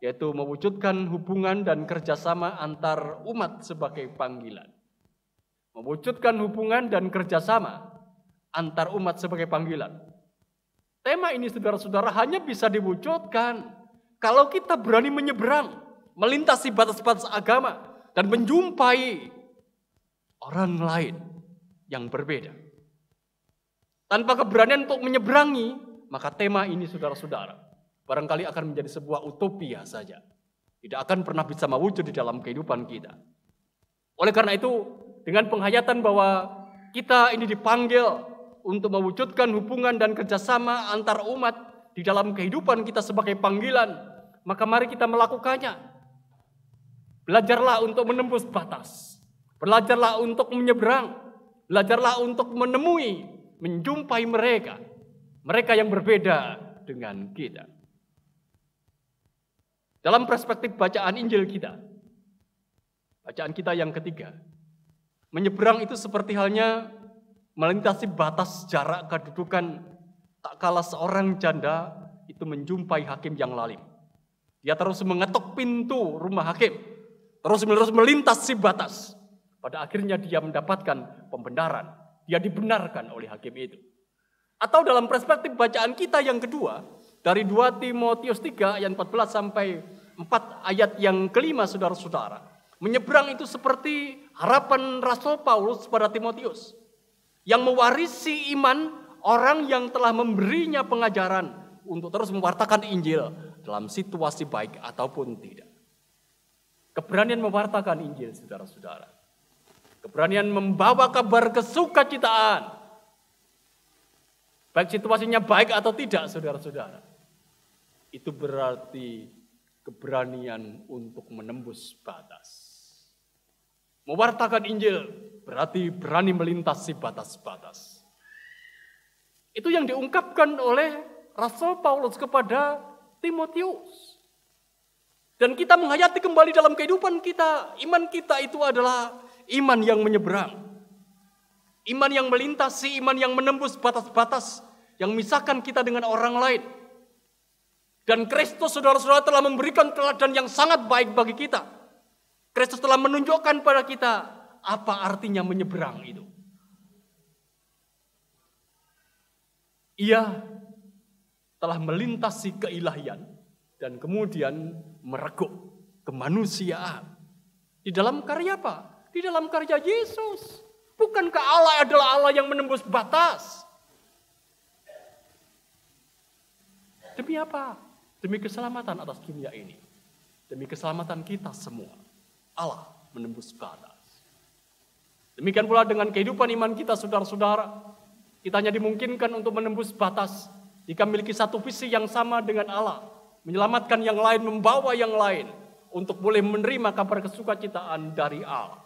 yaitu mewujudkan hubungan dan kerjasama antar umat sebagai panggilan. Mewujudkan hubungan dan kerjasama antar umat sebagai panggilan. Tema ini saudara-saudara hanya bisa diwujudkan kalau kita berani menyeberang, melintasi batas-batas agama, dan menjumpai orang lain yang berbeda. Tanpa keberanian untuk menyeberangi, maka tema ini saudara-saudara barangkali akan menjadi sebuah utopia saja. Tidak akan pernah bisa mewujud di dalam kehidupan kita. Oleh karena itu, dengan penghayatan bahwa kita ini dipanggil untuk mewujudkan hubungan dan kerjasama antar umat di dalam kehidupan kita sebagai panggilan, maka mari kita melakukannya. Belajarlah untuk menembus batas. Belajarlah untuk menyeberang. Belajarlah untuk menemui, menjumpai mereka. Mereka yang berbeda dengan kita. Dalam perspektif bacaan Injil kita, bacaan kita yang ketiga, menyeberang itu seperti halnya melintasi batas jarak kedudukan tak kala seorang janda itu menjumpai hakim yang lalim. Dia terus mengetuk pintu rumah hakim, terus-menerus melintasi batas. Pada akhirnya dia mendapatkan pembenaran, dia dibenarkan oleh hakim itu. Atau dalam perspektif bacaan kita yang kedua, dari 2 Timotius 3 ayat 14 sampai 4 ayat yang kelima saudara-saudara. Menyeberang itu seperti harapan Rasul Paulus pada Timotius. Yang mewarisi iman orang yang telah memberinya pengajaran untuk terus mewartakan Injil dalam situasi baik ataupun tidak. Keberanian mewartakan Injil saudara-saudara. Keberanian membawa kabar kesukacitaan. Baik situasinya baik atau tidak saudara-saudara. Itu berarti keberanian untuk menembus batas. Mewartakan Injil berarti berani melintasi batas-batas. Itu yang diungkapkan oleh Rasul Paulus kepada Timotius. Dan kita menghayati kembali dalam kehidupan kita. Iman kita itu adalah iman yang menyeberang. Iman yang melintasi, iman yang menembus batas-batas yang memisahkan kita dengan orang lain. Dan Kristus, saudara-saudara, telah memberikan teladan yang sangat baik bagi kita. Kristus telah menunjukkan pada kita apa artinya menyeberang itu. Ia telah melintasi keilahian dan kemudian merekuk kemanusiaan. Di dalam karya apa? Di dalam karya Yesus. Bukankah Allah adalah Allah yang menembus batas? Demi apa? Demi keselamatan atas dunia ini. Demi keselamatan kita semua. Allah menembus batas. Demikian pula dengan kehidupan iman kita, saudara-saudara. Kita hanya dimungkinkan untuk menembus batas jika memiliki satu visi yang sama dengan Allah. Menyelamatkan yang lain, membawa yang lain. Untuk boleh menerima kabar kesukacitaan dari Allah.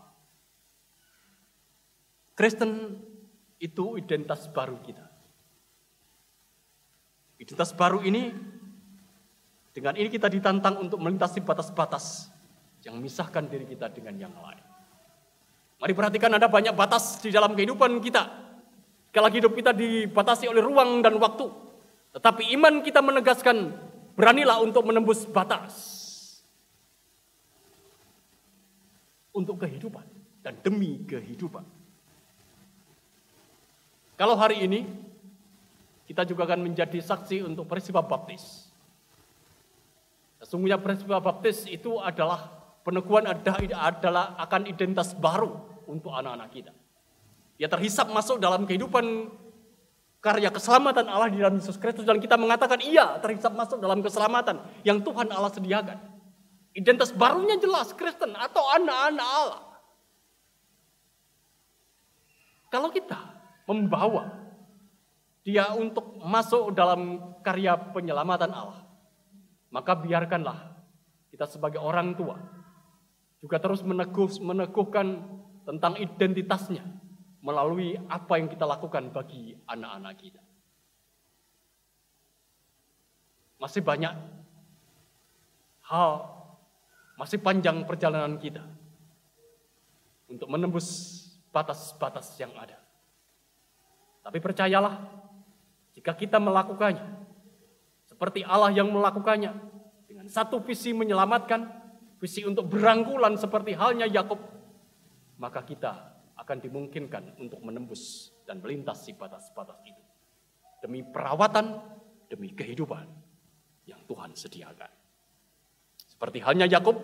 Kristen itu identitas baru kita. Identitas baru ini, dengan ini kita ditantang untuk melintasi batas-batas yang memisahkan diri kita dengan yang lain. Mari perhatikan, ada banyak batas di dalam kehidupan kita. Kalau hidup kita dibatasi oleh ruang dan waktu. Tetapi iman kita menegaskan, beranilah untuk menembus batas. Untuk kehidupan dan demi kehidupan. Kalau hari ini, kita juga akan menjadi saksi untuk peristiwa baptis. Sesungguhnya peristiwa baptis itu adalah peneguhan adalah akan identitas baru untuk anak-anak kita. Dia terhisap masuk dalam kehidupan karya keselamatan Allah di dalam Yesus Kristus. Dan kita mengatakan iya, terhisap masuk dalam keselamatan yang Tuhan Allah sediakan. Identitas barunya jelas, Kristen atau anak-anak Allah. Kalau kita membawa dia untuk masuk dalam karya penyelamatan Allah, maka biarkanlah kita sebagai orang tua juga terus meneguhkan tentang identitasnya melalui apa yang kita lakukan bagi anak-anak kita. Masih banyak hal, masih panjang perjalanan kita untuk menembus batas-batas yang ada. Tapi percayalah, jika kita melakukannya seperti Allah yang melakukannya, dengan satu visi menyelamatkan, visi untuk berangkulan seperti halnya Yakub, maka kita akan dimungkinkan untuk menembus dan melintasi batas-batas itu. Demi perawatan, demi kehidupan yang Tuhan sediakan. Seperti halnya Yakub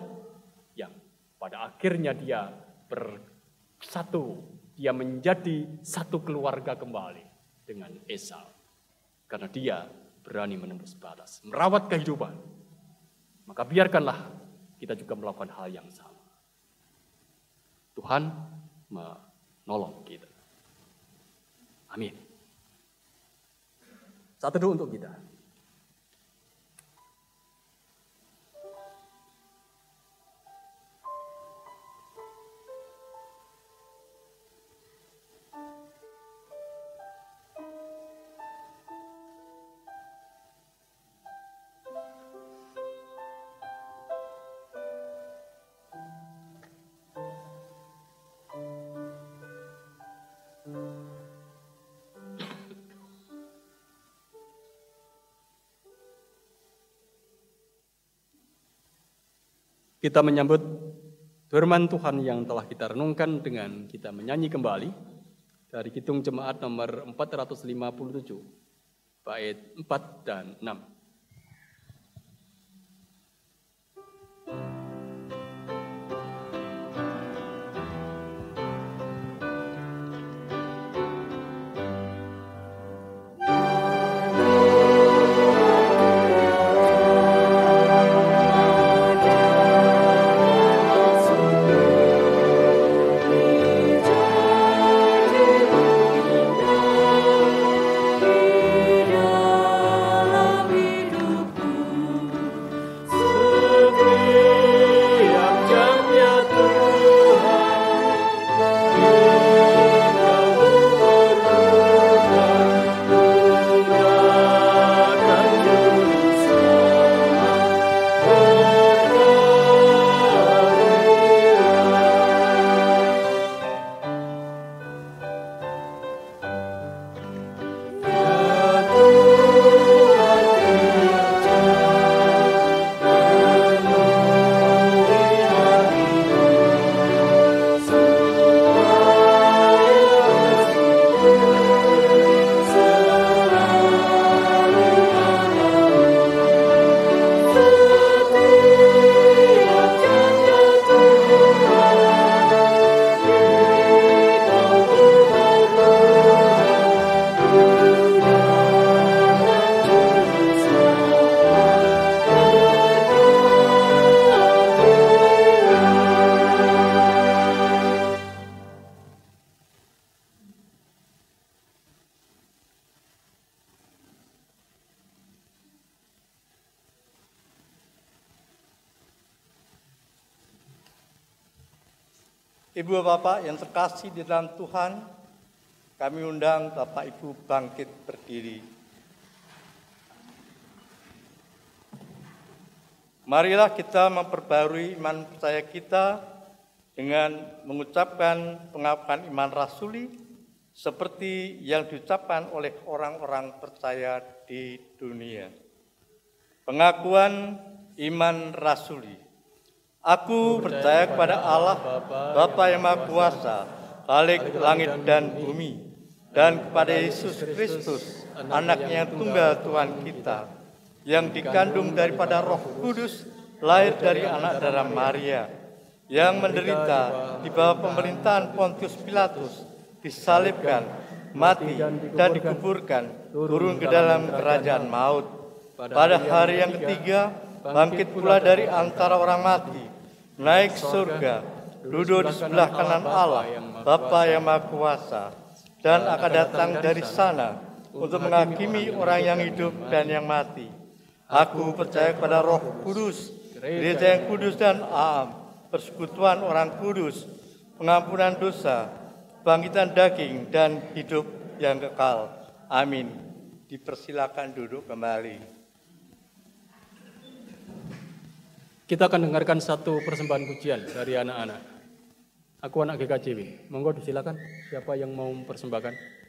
yang pada akhirnya dia bersatu, dia menjadi satu keluarga kembali dengan Esau. Karena dia berani menembus batas, merawat kehidupan. Maka biarkanlah kita juga melakukan hal yang sama. Tuhan menolong kita. Amin. Saat teduh untuk kita. Kita menyambut firman Tuhan yang telah kita renungkan dengan kita menyanyi kembali dari Kidung Jemaat nomor 457, bait 4 dan 6. Dalam Ibu Bapak yang terkasih di dalam Tuhan, kami undang Bapak Ibu bangkit berdiri. Marilah kita memperbarui iman percaya kita dengan mengucapkan pengakuan iman rasuli seperti yang diucapkan oleh orang-orang percaya di dunia. Pengakuan iman rasuli. Aku percaya kepada Allah, Bapa yang Maha Kuasa, Khalik langit dan bumi, dan kepada Yesus Kristus, Anak-Nya yang tunggal Tuhan kita, yang dikandung daripada Roh Kudus, lahir dari anak darah Maria, yang menderita di bawah pemerintahan Pontius Pilatus, disalibkan, mati, dan dikuburkan, turun ke dalam kerajaan maut. Pada hari yang ketiga, bangkit pula dari antara orang mati, naik surga, duduk di sebelah kanan Allah, Bapa yang Maha Kuasa, dan akan datang dari sana untuk menghakimi orang yang hidup dan yang mati. Aku percaya kepada Roh Kudus, Gereja yang kudus dan am, persekutuan orang kudus, pengampunan dosa, bangkitan daging, dan hidup yang kekal. Amin. Dipersilakan duduk kembali. Kita akan dengarkan satu persembahan pujian dari anak-anak. Aku anak GKJW. Monggo disilakan siapa yang mau mempersembahkan.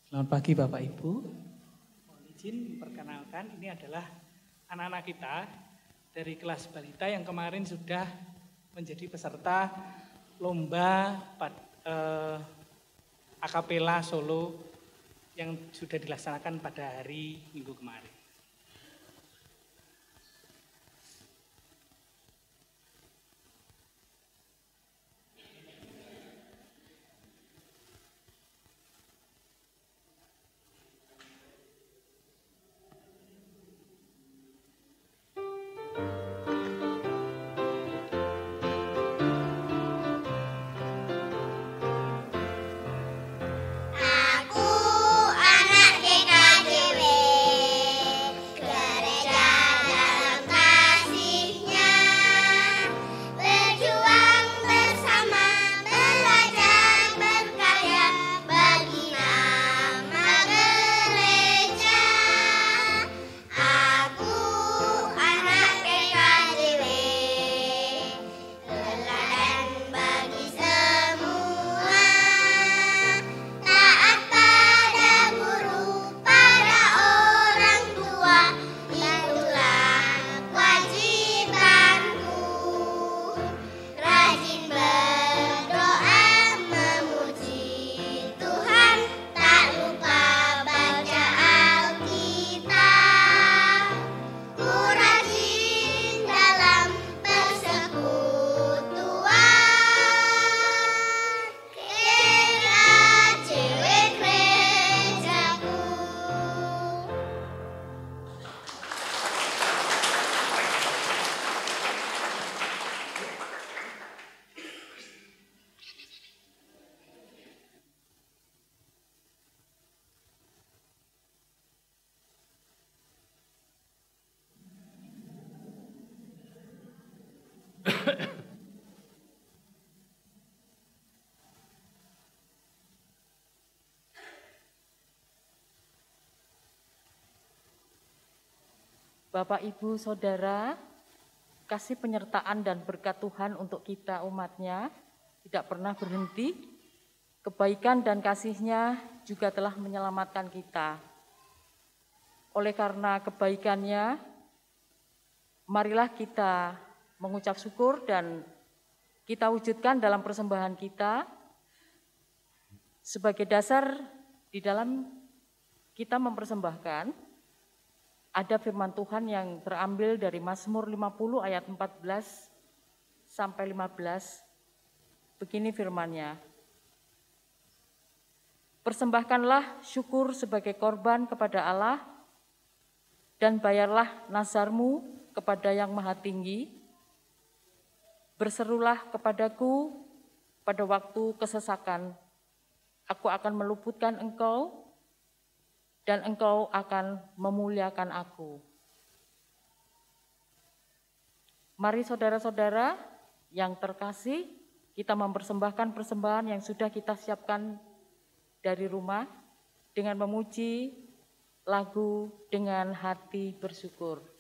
Selamat pagi Bapak Ibu. Mohon izin memperkenalkan, ini adalah anak-anak kita dari kelas balita yang kemarin sudah menjadi peserta lomba akapela Solo yang sudah dilaksanakan pada hari Minggu kemarin. Aku anak GKJW. Bapak, Ibu, Saudara, kasih penyertaan dan berkat Tuhan untuk kita umat-Nya tidak pernah berhenti. Kebaikan dan kasih-Nya juga telah menyelamatkan kita. Oleh karena kebaikan-Nya, marilah kita mengucap syukur dan kita wujudkan dalam persembahan kita sebagai dasar di dalam kita mempersembahkan. Ada firman Tuhan yang terambil dari Mazmur 50 ayat 14 sampai 15. Begini firman-Nya. Persembahkanlah syukur sebagai korban kepada Allah dan bayarlah nazarmu kepada Yang Maha Tinggi. Berserulah kepadaku pada waktu kesesakan. Aku akan meluputkan engkau dan engkau akan memuliakan aku. Mari saudara-saudara yang terkasih, kita mempersembahkan persembahan yang sudah kita siapkan dari rumah dengan memuji lagu dengan hati bersyukur. Syukur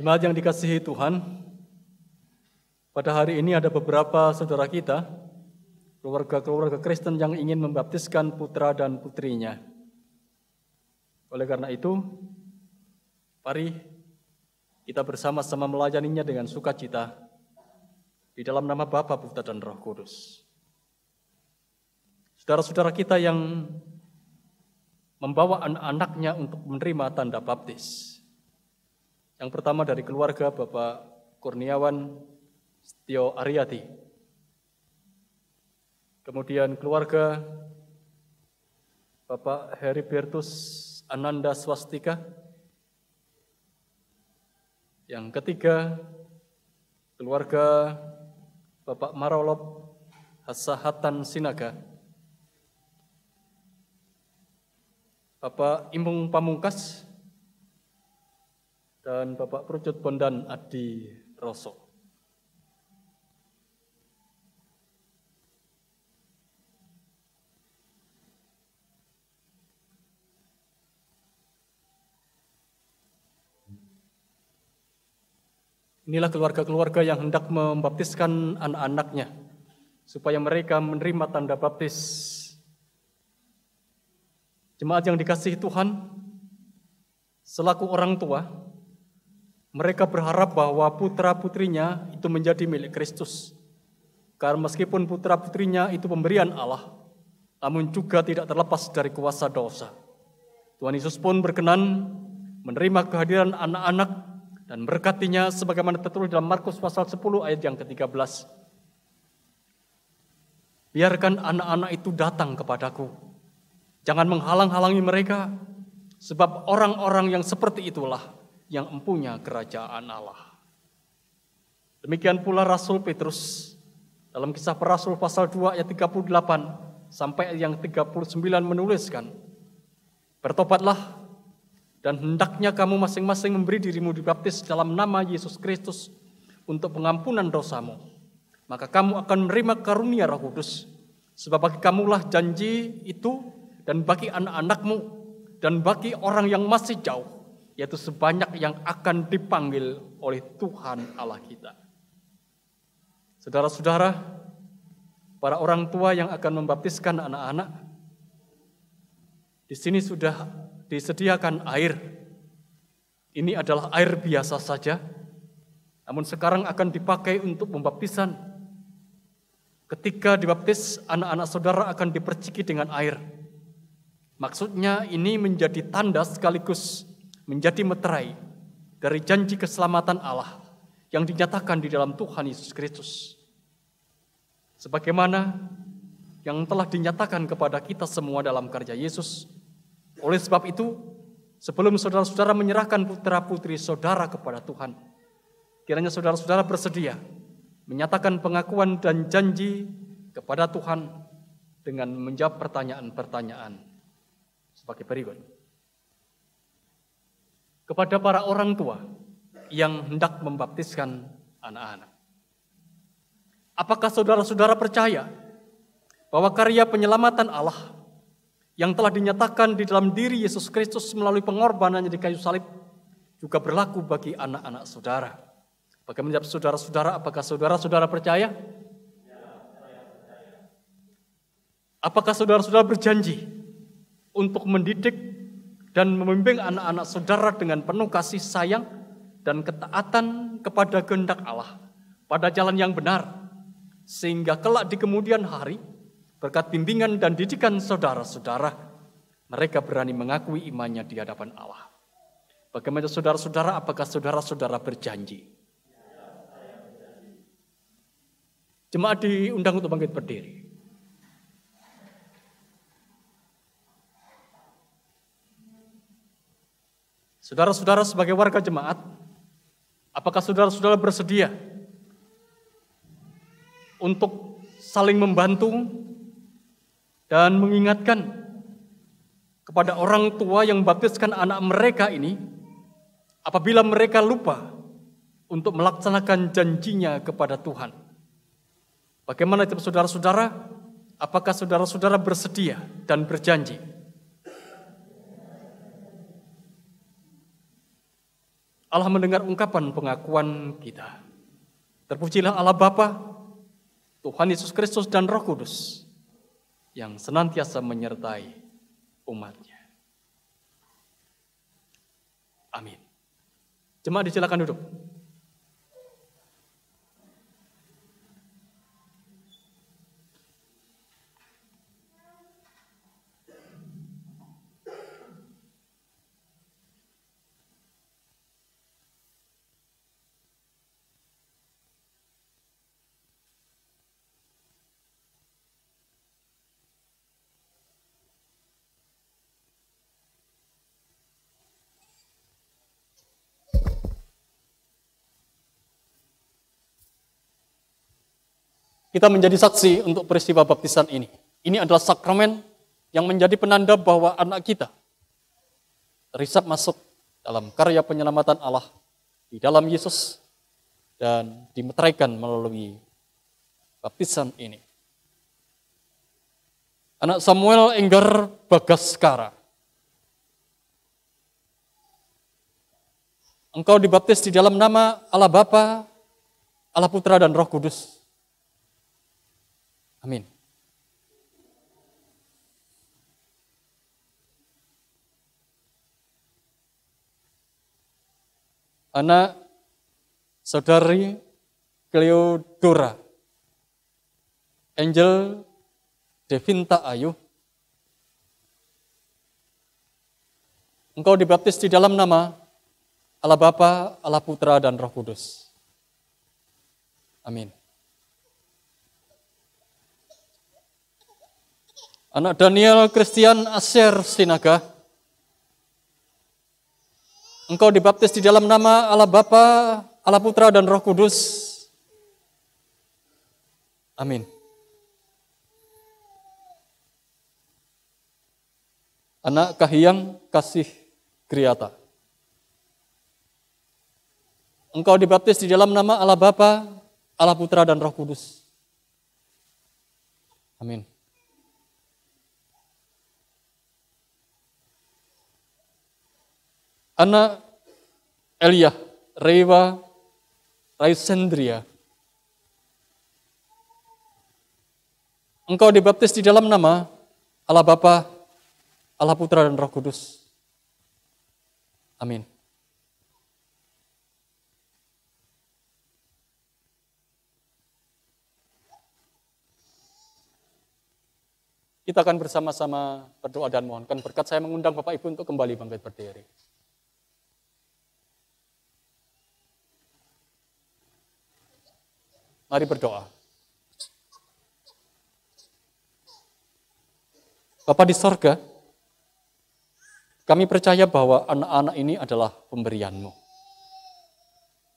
Jemaat yang dikasihi Tuhan, pada hari ini ada beberapa saudara kita, keluarga-keluarga Kristen yang ingin membaptiskan putra dan putrinya. Oleh karena itu, mari kita bersama-sama melayaninya dengan sukacita di dalam nama Bapa, Putra, dan Roh Kudus. Saudara-saudara kita yang membawa anak-anaknya untuk menerima tanda baptis. Yang pertama dari keluarga Bapak Kurniawan Setio Aryati. Kemudian keluarga Bapak Heribertus Ananda Swastika. Yang ketiga, keluarga Bapak Marolop Hasahatan Sinaga. Bapak Imung Pamungkas dan Bapak Prucut Bondan Adi Roso. Inilah keluarga-keluarga yang hendak membaptiskan anak-anaknya supaya mereka menerima tanda baptis. Jemaat yang dikasihi Tuhan, selaku orang tua, mereka berharap bahwa putra-putrinya itu menjadi milik Kristus. Karena meskipun putra-putrinya itu pemberian Allah, namun juga tidak terlepas dari kuasa dosa. Tuhan Yesus pun berkenan menerima kehadiran anak-anak dan berkatinya sebagaimana tertulis dalam Markus pasal 10 ayat yang ke-13. Biarkan anak-anak itu datang kepadaku. Jangan menghalang-halangi mereka, sebab orang-orang yang seperti itulah yang empunya kerajaan Allah. Demikian pula Rasul Petrus dalam Kisah Para Rasul pasal 2 ayat 38 sampai yang 39 menuliskan, bertobatlah dan hendaknya kamu masing-masing memberi dirimu dibaptis dalam nama Yesus Kristus untuk pengampunan dosamu. Maka kamu akan menerima karunia Roh Kudus, sebab bagi kamulah janji itu dan bagi anak-anakmu dan bagi orang yang masih jauh, yaitu sebanyak yang akan dipanggil oleh Tuhan Allah kita. Saudara-saudara, para orang tua yang akan membaptiskan anak-anak, di sini sudah disediakan air. Ini adalah air biasa saja, namun sekarang akan dipakai untuk pembaptisan. Ketika dibaptis, anak-anak saudara akan diperciki dengan air. Maksudnya ini menjadi tanda sekaligus menjadi meterai dari janji keselamatan Allah yang dinyatakan di dalam Tuhan Yesus Kristus. Sebagaimana yang telah dinyatakan kepada kita semua dalam karya Yesus. Oleh sebab itu, sebelum saudara-saudara menyerahkan putra-putri saudara kepada Tuhan, kiranya saudara-saudara bersedia menyatakan pengakuan dan janji kepada Tuhan dengan menjawab pertanyaan-pertanyaan sebagai berikut. Kepada para orang tua yang hendak membaptiskan anak-anak, apakah saudara-saudara percaya bahwa karya penyelamatan Allah yang telah dinyatakan di dalam diri Yesus Kristus melalui pengorbanannya di kayu salib juga berlaku bagi anak-anak saudara? Bagaimana saudara-saudara, apakah saudara-saudara percaya? Apakah saudara-saudara berjanji untuk mendidik dan membimbing anak-anak saudara dengan penuh kasih sayang dan ketaatan kepada kehendak Allah pada jalan yang benar, sehingga kelak di kemudian hari, berkat bimbingan dan didikan saudara-saudara, mereka berani mengakui imannya di hadapan Allah? Bagaimana saudara-saudara, apakah saudara-saudara berjanji? Jemaat diundang untuk bangkit berdiri. Saudara-saudara sebagai warga jemaat, apakah saudara-saudara bersedia untuk saling membantu dan mengingatkan kepada orang tua yang membaptiskan anak mereka ini apabila mereka lupa untuk melaksanakan janjinya kepada Tuhan? Bagaimana saudara-saudara? Apakah saudara-saudara bersedia dan berjanji? Allah mendengar ungkapan pengakuan kita. Terpujilah Allah Bapa, Tuhan Yesus Kristus dan Roh Kudus yang senantiasa menyertai umat-Nya. Amin. Jemaat disilakan duduk. Kita menjadi saksi untuk peristiwa baptisan ini. Ini adalah sakramen yang menjadi penanda bahwa anak kita terhisap masuk dalam karya penyelamatan Allah di dalam Yesus dan dimeteraikan melalui baptisan ini. Anak Samuel Enggar Bagaskara, engkau dibaptis di dalam nama Allah Bapa, Allah Putra dan Roh Kudus. Amin. Anak saudari Cleodora Angel Devinta Ayu, engkau dibaptis di dalam nama Allah Bapa, Allah Putra dan Roh Kudus. Amin. Anak Daniel Christian Asher Sinaga, engkau dibaptis di dalam nama Allah Bapa, Allah Putra dan Roh Kudus. Amin. Anak Kahiyang Kasih Griata, engkau dibaptis di dalam nama Allah Bapa, Allah Putra dan Roh Kudus. Amin. Anak Elia Rewa Raisendria, engkau dibaptis di dalam nama Allah Bapa, Allah Putra dan Roh Kudus. Amin. Kita akan bersama-sama berdoa dan mohonkan berkat. Saya mengundang Bapak Ibu untuk kembali bangkit berdiri. Mari berdoa. Bapa di sorga, kami percaya bahwa anak-anak ini adalah pemberian-Mu.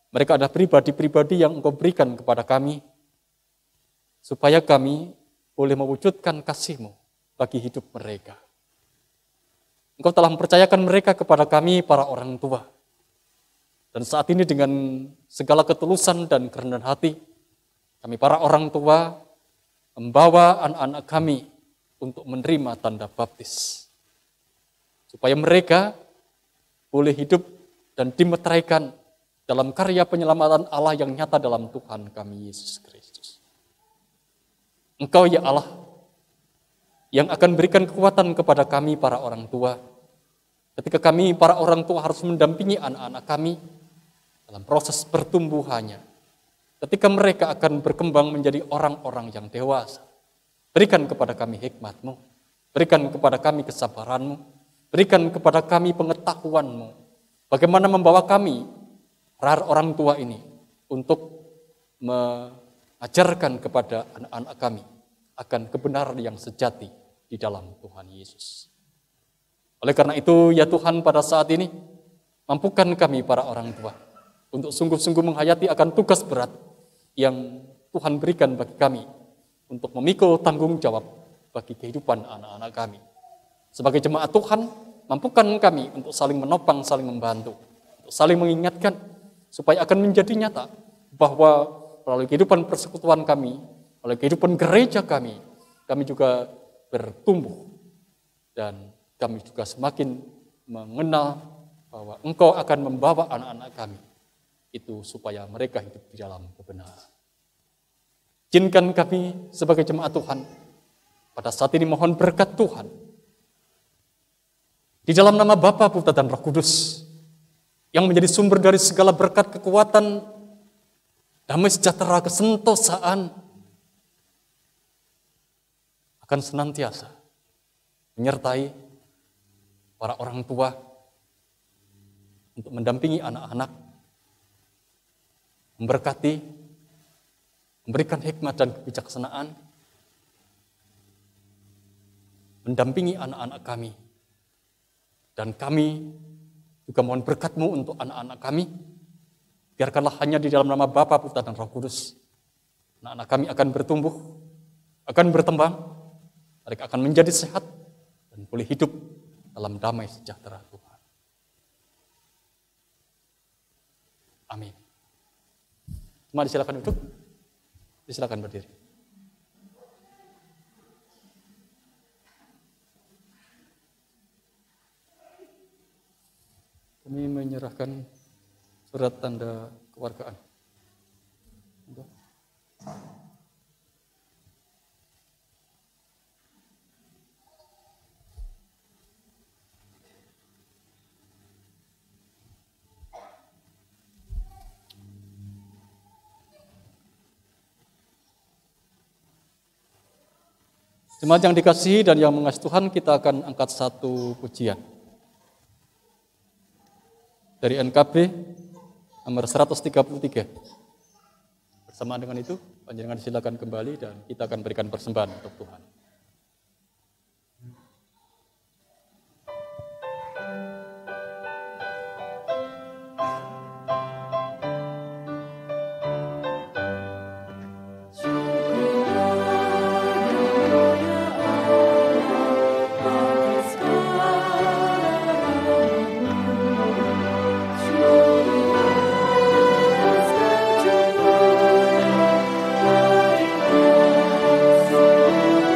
Mereka adalah pribadi-pribadi yang Engkau berikan kepada kami, supaya kami boleh mewujudkan kasih-Mu bagi hidup mereka. Engkau telah mempercayakan mereka kepada kami, para orang tua. Dan saat ini dengan segala ketulusan dan kerendahan hati, kami para orang tua membawa anak-anak kami untuk menerima tanda baptis. Supaya mereka boleh hidup dan dimeteraikan dalam karya penyelamatan Allah yang nyata dalam Tuhan kami Yesus Kristus. Engkau ya Allah yang akan berikan kekuatan kepada kami para orang tua. Ketika kami para orang tua harus mendampingi anak-anak kami dalam proses pertumbuhannya. Ketika mereka akan berkembang menjadi orang-orang yang dewasa, berikan kepada kami hikmat-Mu, berikan kepada kami kesabaran-Mu, berikan kepada kami pengetahuan-Mu, bagaimana membawa kami, para orang tua ini, untuk mengajarkan kepada anak-anak kami akan kebenaran yang sejati di dalam Tuhan Yesus. Oleh karena itu, ya Tuhan, pada saat ini, mampukan kami para orang tua untuk sungguh-sungguh menghayati akan tugas berat yang Tuhan berikan bagi kami untuk memikul tanggung jawab bagi kehidupan anak-anak kami. Sebagai jemaat Tuhan, mampukan kami untuk saling menopang, saling membantu, untuk saling mengingatkan, supaya akan menjadi nyata bahwa melalui kehidupan persekutuan kami, melalui kehidupan gereja kami juga bertumbuh dan kami juga semakin mengenal bahwa Engkau akan membawa anak-anak kami itu supaya mereka hidup di dalam kebenaran. Izinkan kami sebagai jemaat Tuhan pada saat ini mohon berkat Tuhan di dalam nama Bapa, Putra dan Roh Kudus yang menjadi sumber dari segala berkat, kekuatan, damai sejahtera, kesentosaan akan senantiasa menyertai para orang tua untuk mendampingi anak-anak, memberkati, memberikan hikmat dan kebijaksanaan, mendampingi anak-anak kami. Dan kami juga mohon berkat-Mu untuk anak-anak kami. Biarkanlah hanya di dalam nama Bapa, Putra dan Roh Kudus, anak-anak kami akan bertumbuh, akan berkembang, mereka akan menjadi sehat dan boleh hidup dalam damai sejahtera Tuhan. Amin. Mari silakan duduk, silakan berdiri. Kami menyerahkan surat tanda kewargaan. Jemaat yang dikasihi dan yang mengasihi Tuhan, kita akan angkat satu pujian dari NKB nomor 133. Bersamaan dengan itu, panjenengan silakan kembali dan kita akan berikan persembahan untuk Tuhan.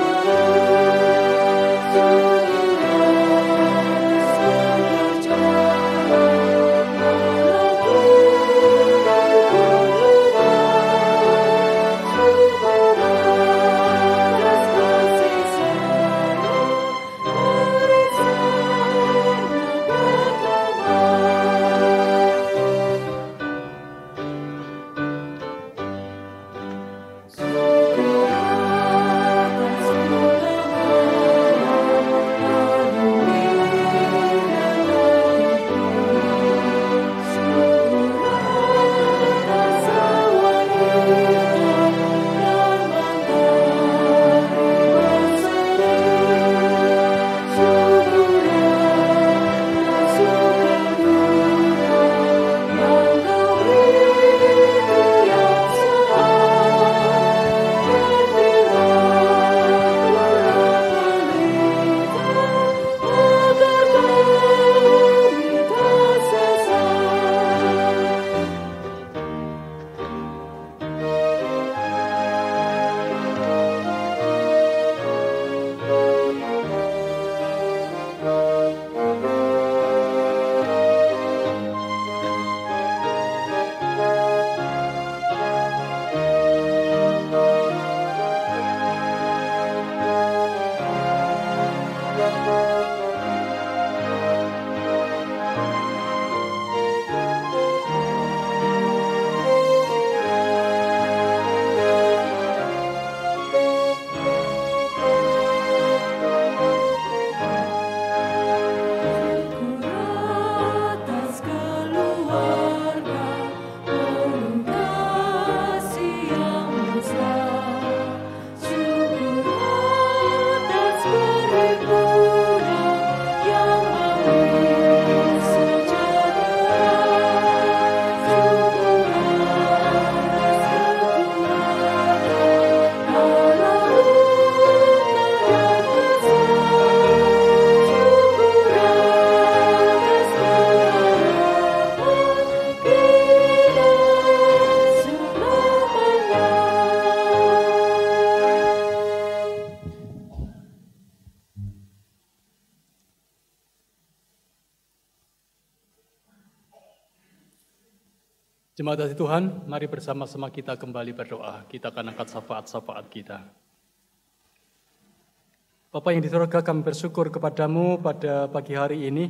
Terima Jemaat hati Tuhan, mari bersama-sama kita kembali berdoa. Kita akan angkat syafaat-syafaat kita. Bapa yang di surga, kami bersyukur kepadamu pada pagi hari ini.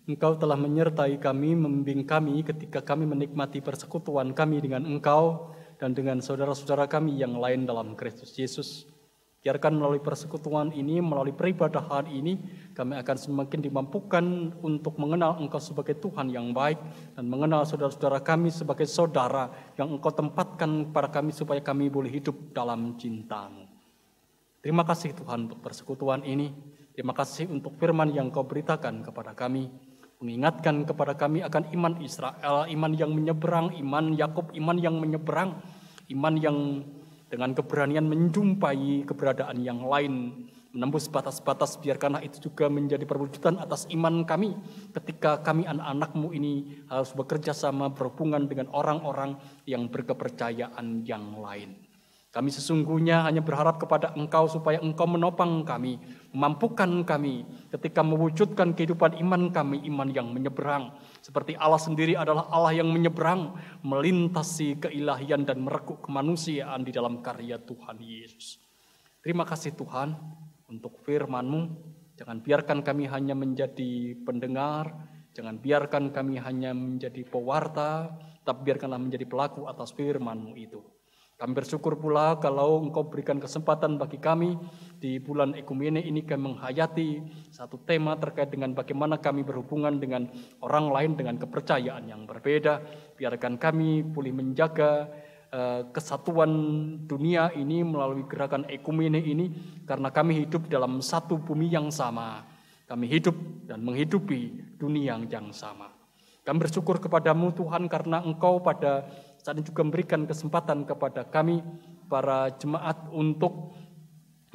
Engkau telah menyertai kami, membimbing kami ketika kami menikmati persekutuan kami dengan Engkau dan dengan saudara-saudara kami yang lain dalam Kristus Yesus. Biarkan melalui persekutuan ini, melalui peribadahan ini, kami akan semakin dimampukan untuk mengenal Engkau sebagai Tuhan yang baik dan mengenal saudara-saudara kami sebagai saudara yang Engkau tempatkan pada kami supaya kami boleh hidup dalam cinta-Mu. Terima kasih Tuhan untuk persekutuan ini. Terima kasih untuk firman yang Kau beritakan kepada kami. Mengingatkan kepada kami akan iman Israel, iman yang menyeberang, iman Yakub, iman yang menyeberang, iman yang dengan keberanian menjumpai keberadaan yang lain, menembus batas-batas. Biarkanlah itu juga menjadi perwujudan atas iman kami ketika kami anak-anak-Mu ini harus bekerja sama berhubungan dengan orang-orang yang berkepercayaan yang lain. Kami sesungguhnya hanya berharap kepada Engkau supaya Engkau menopang kami, memampukan kami ketika mewujudkan kehidupan iman kami, iman yang menyeberang. Seperti Allah sendiri adalah Allah yang menyeberang, melintasi keilahian dan merekuk kemanusiaan di dalam karya Tuhan Yesus. Terima kasih Tuhan untuk firman-Mu. Jangan biarkan kami hanya menjadi pendengar, jangan biarkan kami hanya menjadi pewarta, tapi biarkanlah menjadi pelaku atas firman-Mu itu. Kami bersyukur pula kalau Engkau berikan kesempatan bagi kami di bulan Ekumene ini kami menghayati satu tema terkait dengan bagaimana kami berhubungan dengan orang lain dengan kepercayaan yang berbeda. Biarkan kami boleh menjaga kesatuan dunia ini melalui gerakan Ekumene ini karena kami hidup dalam satu bumi yang sama. Kami hidup dan menghidupi dunia yang sama. Kami bersyukur kepadamu Tuhan karena Engkau pada saat ini juga memberikan kesempatan kepada kami, para jemaat, untuk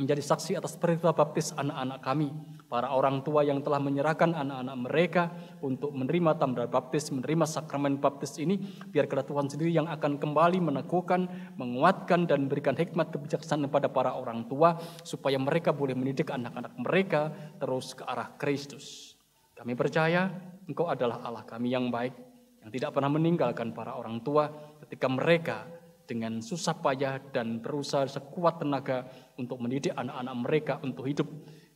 menjadi saksi atas peristiwa baptis anak-anak kami. Para orang tua yang telah menyerahkan anak-anak mereka untuk menerima tanda baptis, menerima sakramen baptis ini, biarlah Tuhan sendiri yang akan kembali meneguhkan, menguatkan, dan berikan hikmat kebijaksanaan pada para orang tua, supaya mereka boleh mendidik anak-anak mereka terus ke arah Kristus. Kami percaya Engkau adalah Allah kami yang baik, yang tidak pernah meninggalkan para orang tua ketika mereka dengan susah payah dan berusaha sekuat tenaga untuk mendidik anak-anak mereka untuk hidup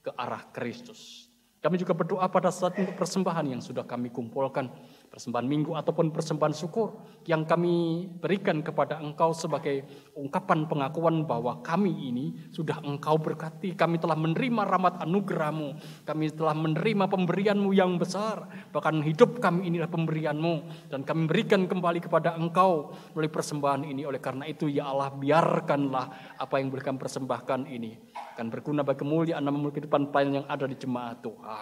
ke arah Kristus. Kami juga berdoa pada saat untuk persembahan yang sudah kami kumpulkan, persembahan minggu ataupun persembahan syukur yang kami berikan kepada Engkau sebagai ungkapan pengakuan bahwa kami ini sudah Engkau berkati, kami telah menerima rahmat anugerah-Mu, kami telah menerima pemberian-Mu yang besar, bahkan hidup kami inilah pemberian-Mu, dan kami berikan kembali kepada Engkau melalui persembahan ini. Oleh karena itu ya Allah, biarkanlah apa yang boleh kami persembahkan ini akan berguna bagi kemuliaan nama-Mu, kehidupan pelayan yang ada di jemaat Tuhan.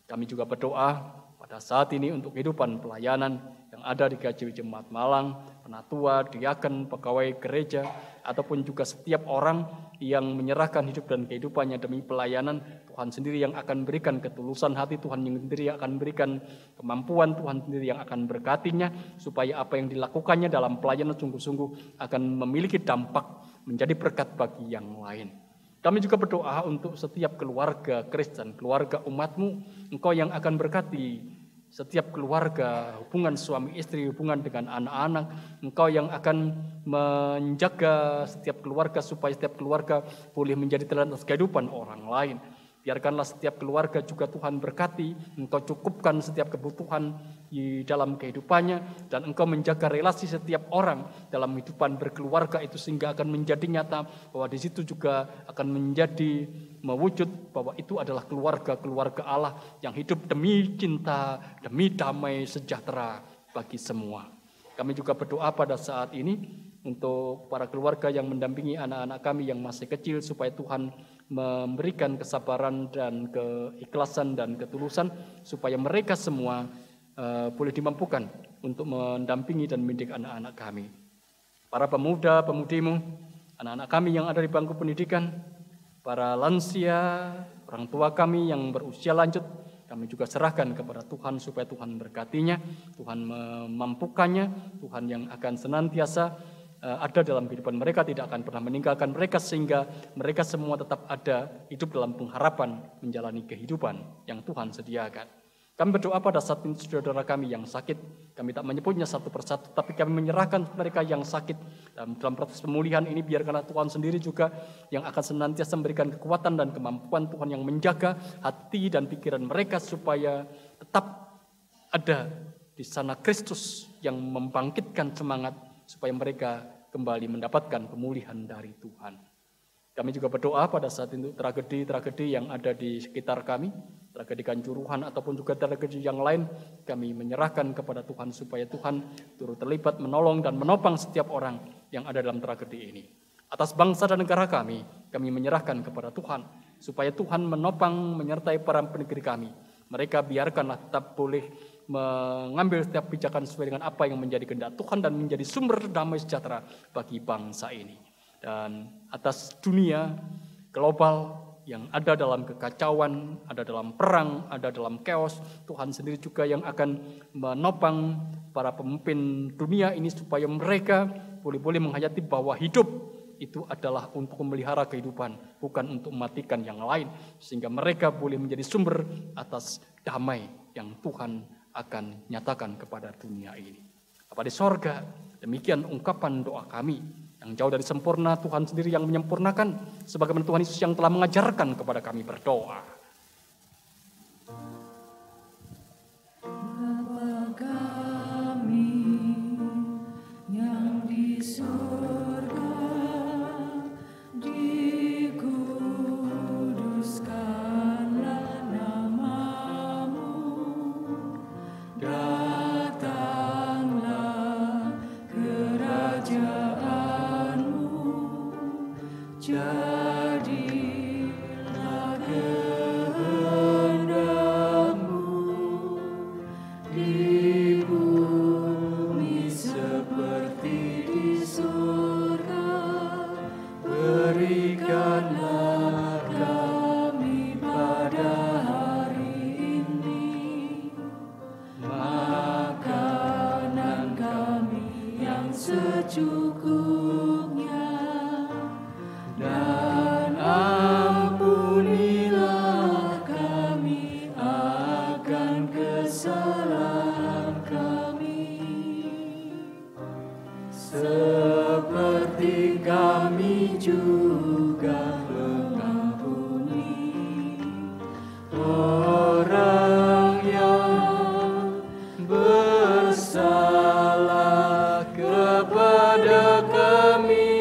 Kami juga berdoa pada saat ini untuk kehidupan pelayanan yang ada di GKJ Jemaat Malang, penatua, diaken, pegawai gereja, ataupun juga setiap orang yang menyerahkan hidup dan kehidupannya demi pelayanan. Tuhan sendiri yang akan berikan ketulusan hati, Tuhan yang sendiri yang akan berikan kemampuan, Tuhan sendiri yang akan berkatinya, supaya apa yang dilakukannya dalam pelayanan sungguh-sungguh akan memiliki dampak menjadi berkat bagi yang lain. Kami juga berdoa untuk setiap keluarga Kristen, keluarga umat-Mu, Engkau yang akan berkati setiap keluarga, hubungan suami istri, hubungan dengan anak-anak. Engkau yang akan menjaga setiap keluarga supaya setiap keluarga boleh menjadi teladan atas kehidupan orang lain. Biarkanlah setiap keluarga juga Tuhan berkati, Engkau cukupkan setiap kebutuhan di dalam kehidupannya, dan Engkau menjaga relasi setiap orang dalam kehidupan berkeluarga itu sehingga akan menjadi nyata bahwa di situ juga akan menjadi mewujud bahwa itu adalah keluarga Allah yang hidup demi cinta, demi damai sejahtera bagi semua. Kami juga berdoa pada saat ini untuk para keluarga yang mendampingi anak-anak kami yang masih kecil, supaya Tuhan memberikan kesabaran dan keikhlasan dan ketulusan, supaya mereka semua boleh dimampukan untuk mendampingi dan mendidik anak-anak kami. Para pemuda, pemudi-Mu, anak-anak kami yang ada di bangku pendidikan, para lansia, orang tua kami yang berusia lanjut, kami juga serahkan kepada Tuhan supaya Tuhan berkatinya, Tuhan memampukannya, Tuhan yang akan senantiasa ada dalam kehidupan mereka, tidak akan pernah meninggalkan mereka, sehingga mereka semua tetap ada hidup dalam pengharapan menjalani kehidupan yang Tuhan sediakan. Kami berdoa pada saat ini saudara kami yang sakit. Kami tak menyebutnya satu persatu, tapi kami menyerahkan mereka yang sakit. Dalam proses pemulihan ini biarkanlah Tuhan sendiri juga yang akan senantiasa memberikan kekuatan dan kemampuan Tuhan yang menjaga hati dan pikiran mereka supaya tetap ada di sana Kristus yang membangkitkan semangat supaya mereka kembali mendapatkan pemulihan dari Tuhan. Kami juga berdoa pada saat itu tragedi-tragedi yang ada di sekitar kami, tragedi Kanjuruhan ataupun juga tragedi yang lain, kami menyerahkan kepada Tuhan supaya Tuhan turut terlibat menolong dan menopang setiap orang yang ada dalam tragedi ini. Atas bangsa dan negara kami menyerahkan kepada Tuhan supaya Tuhan menopang menyertai para pendegari kami. Mereka biarkanlah tetap boleh mengambil setiap pijakan sesuai dengan apa yang menjadi kehendak Tuhan dan menjadi sumber damai sejahtera bagi bangsa ini. Dan atas dunia global yang ada dalam kekacauan, ada dalam perang, ada dalam chaos, Tuhan sendiri juga yang akan menopang para pemimpin dunia ini supaya mereka boleh menghayati bahwa hidup itu adalah untuk memelihara kehidupan, bukan untuk mematikan yang lain, sehingga mereka boleh menjadi sumber atas damai yang Tuhan akan nyatakan kepada dunia ini. Bapa di sorga, demikian ungkapan doa kami. Yang jauh dari sempurna, Tuhan sendiri yang menyempurnakan, sebagaimana Tuhan Yesus yang telah mengajarkan kepada kami berdoa. Bapa kami yang di surga, dikuduskanlah nama-Mu, datanglah kerajaan, jadilah kehendak-Mu di bumi seperti di surga. Berikanlah kami pada hari ini makanan kami yang secukupnya, dan ampunilah kami akan kesalahan kami, seperti kami juga mengampuni orang yang bersalah kepada kami.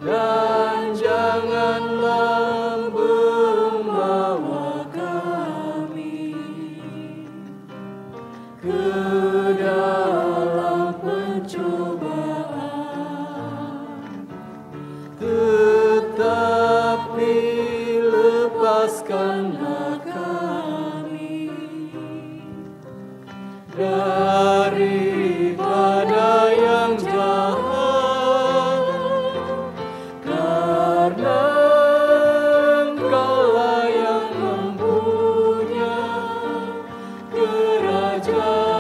Dan janganlah membawa kami ke dalam pencobaan, tetapi lepaskanlah kami daripada yang jahat. Karena Engkau-Lah yang mempunyai kerajaan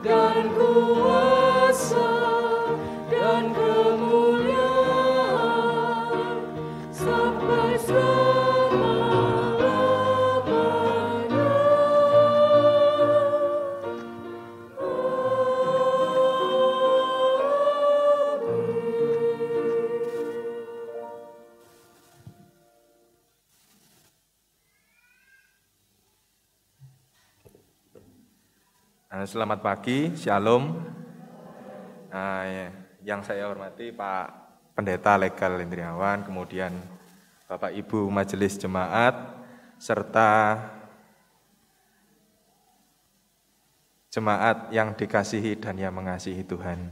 dan kuasa dan kemuliaan sampai selama-lamanya. Selamat pagi, Shalom. Yang saya hormati Pak Pendeta Legal Hendriawan, kemudian Bapak Ibu Majelis Jemaat, serta jemaat yang dikasihi dan yang mengasihi Tuhan.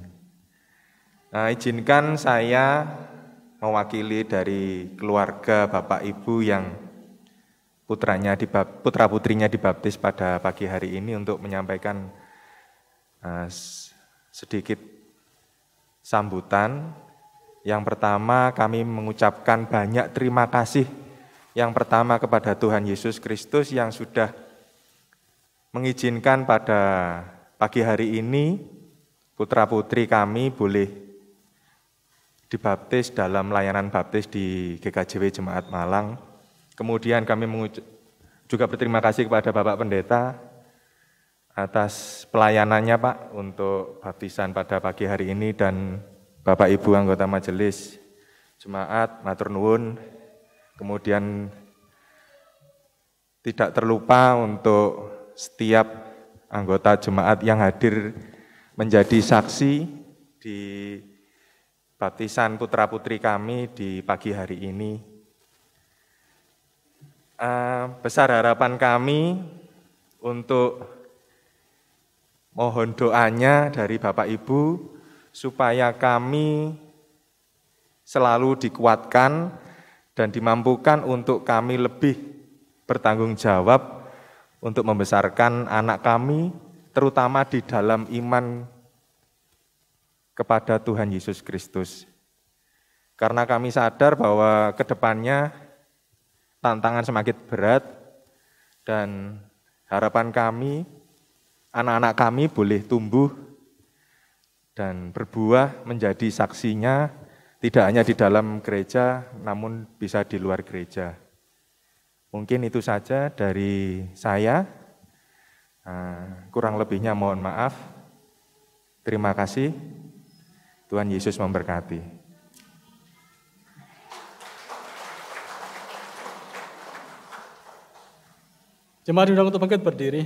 Izinkan saya mewakili dari keluarga Bapak Ibu yang putra-putrinya dibaptis pada pagi hari ini untuk menyampaikan sedikit sambutan. Yang pertama, kami mengucapkan banyak terima kasih. Yang pertama kepada Tuhan Yesus Kristus yang sudah mengizinkan pada pagi hari ini putra-putri kami boleh dibaptis dalam layanan baptis di GKJW Jemaat Malang. Kemudian kami juga berterima kasih kepada Bapak Pendeta atas pelayanannya Pak untuk baptisan pada pagi hari ini, dan Bapak Ibu anggota majelis jemaat, matur nuwun. Kemudian tidak terlupa untuk setiap anggota jemaat yang hadir menjadi saksi di baptisan putra-putri kami di pagi hari ini. Besar harapan kami untuk mohon doanya dari Bapak Ibu supaya kami selalu dikuatkan dan dimampukan untuk kami lebih bertanggung jawab untuk membesarkan anak kami, terutama di dalam iman kepada Tuhan Yesus Kristus. Karena kami sadar bahwa ke depannya tantangan semakin berat, dan harapan kami, anak-anak kami boleh tumbuh dan berbuah menjadi saksinya, tidak hanya di dalam gereja, namun bisa di luar gereja. Mungkin itu saja dari saya. Kurang lebihnya mohon maaf. Terima kasih. Tuhan Yesus memberkati. Jemaat diundang untuk bangkit berdiri.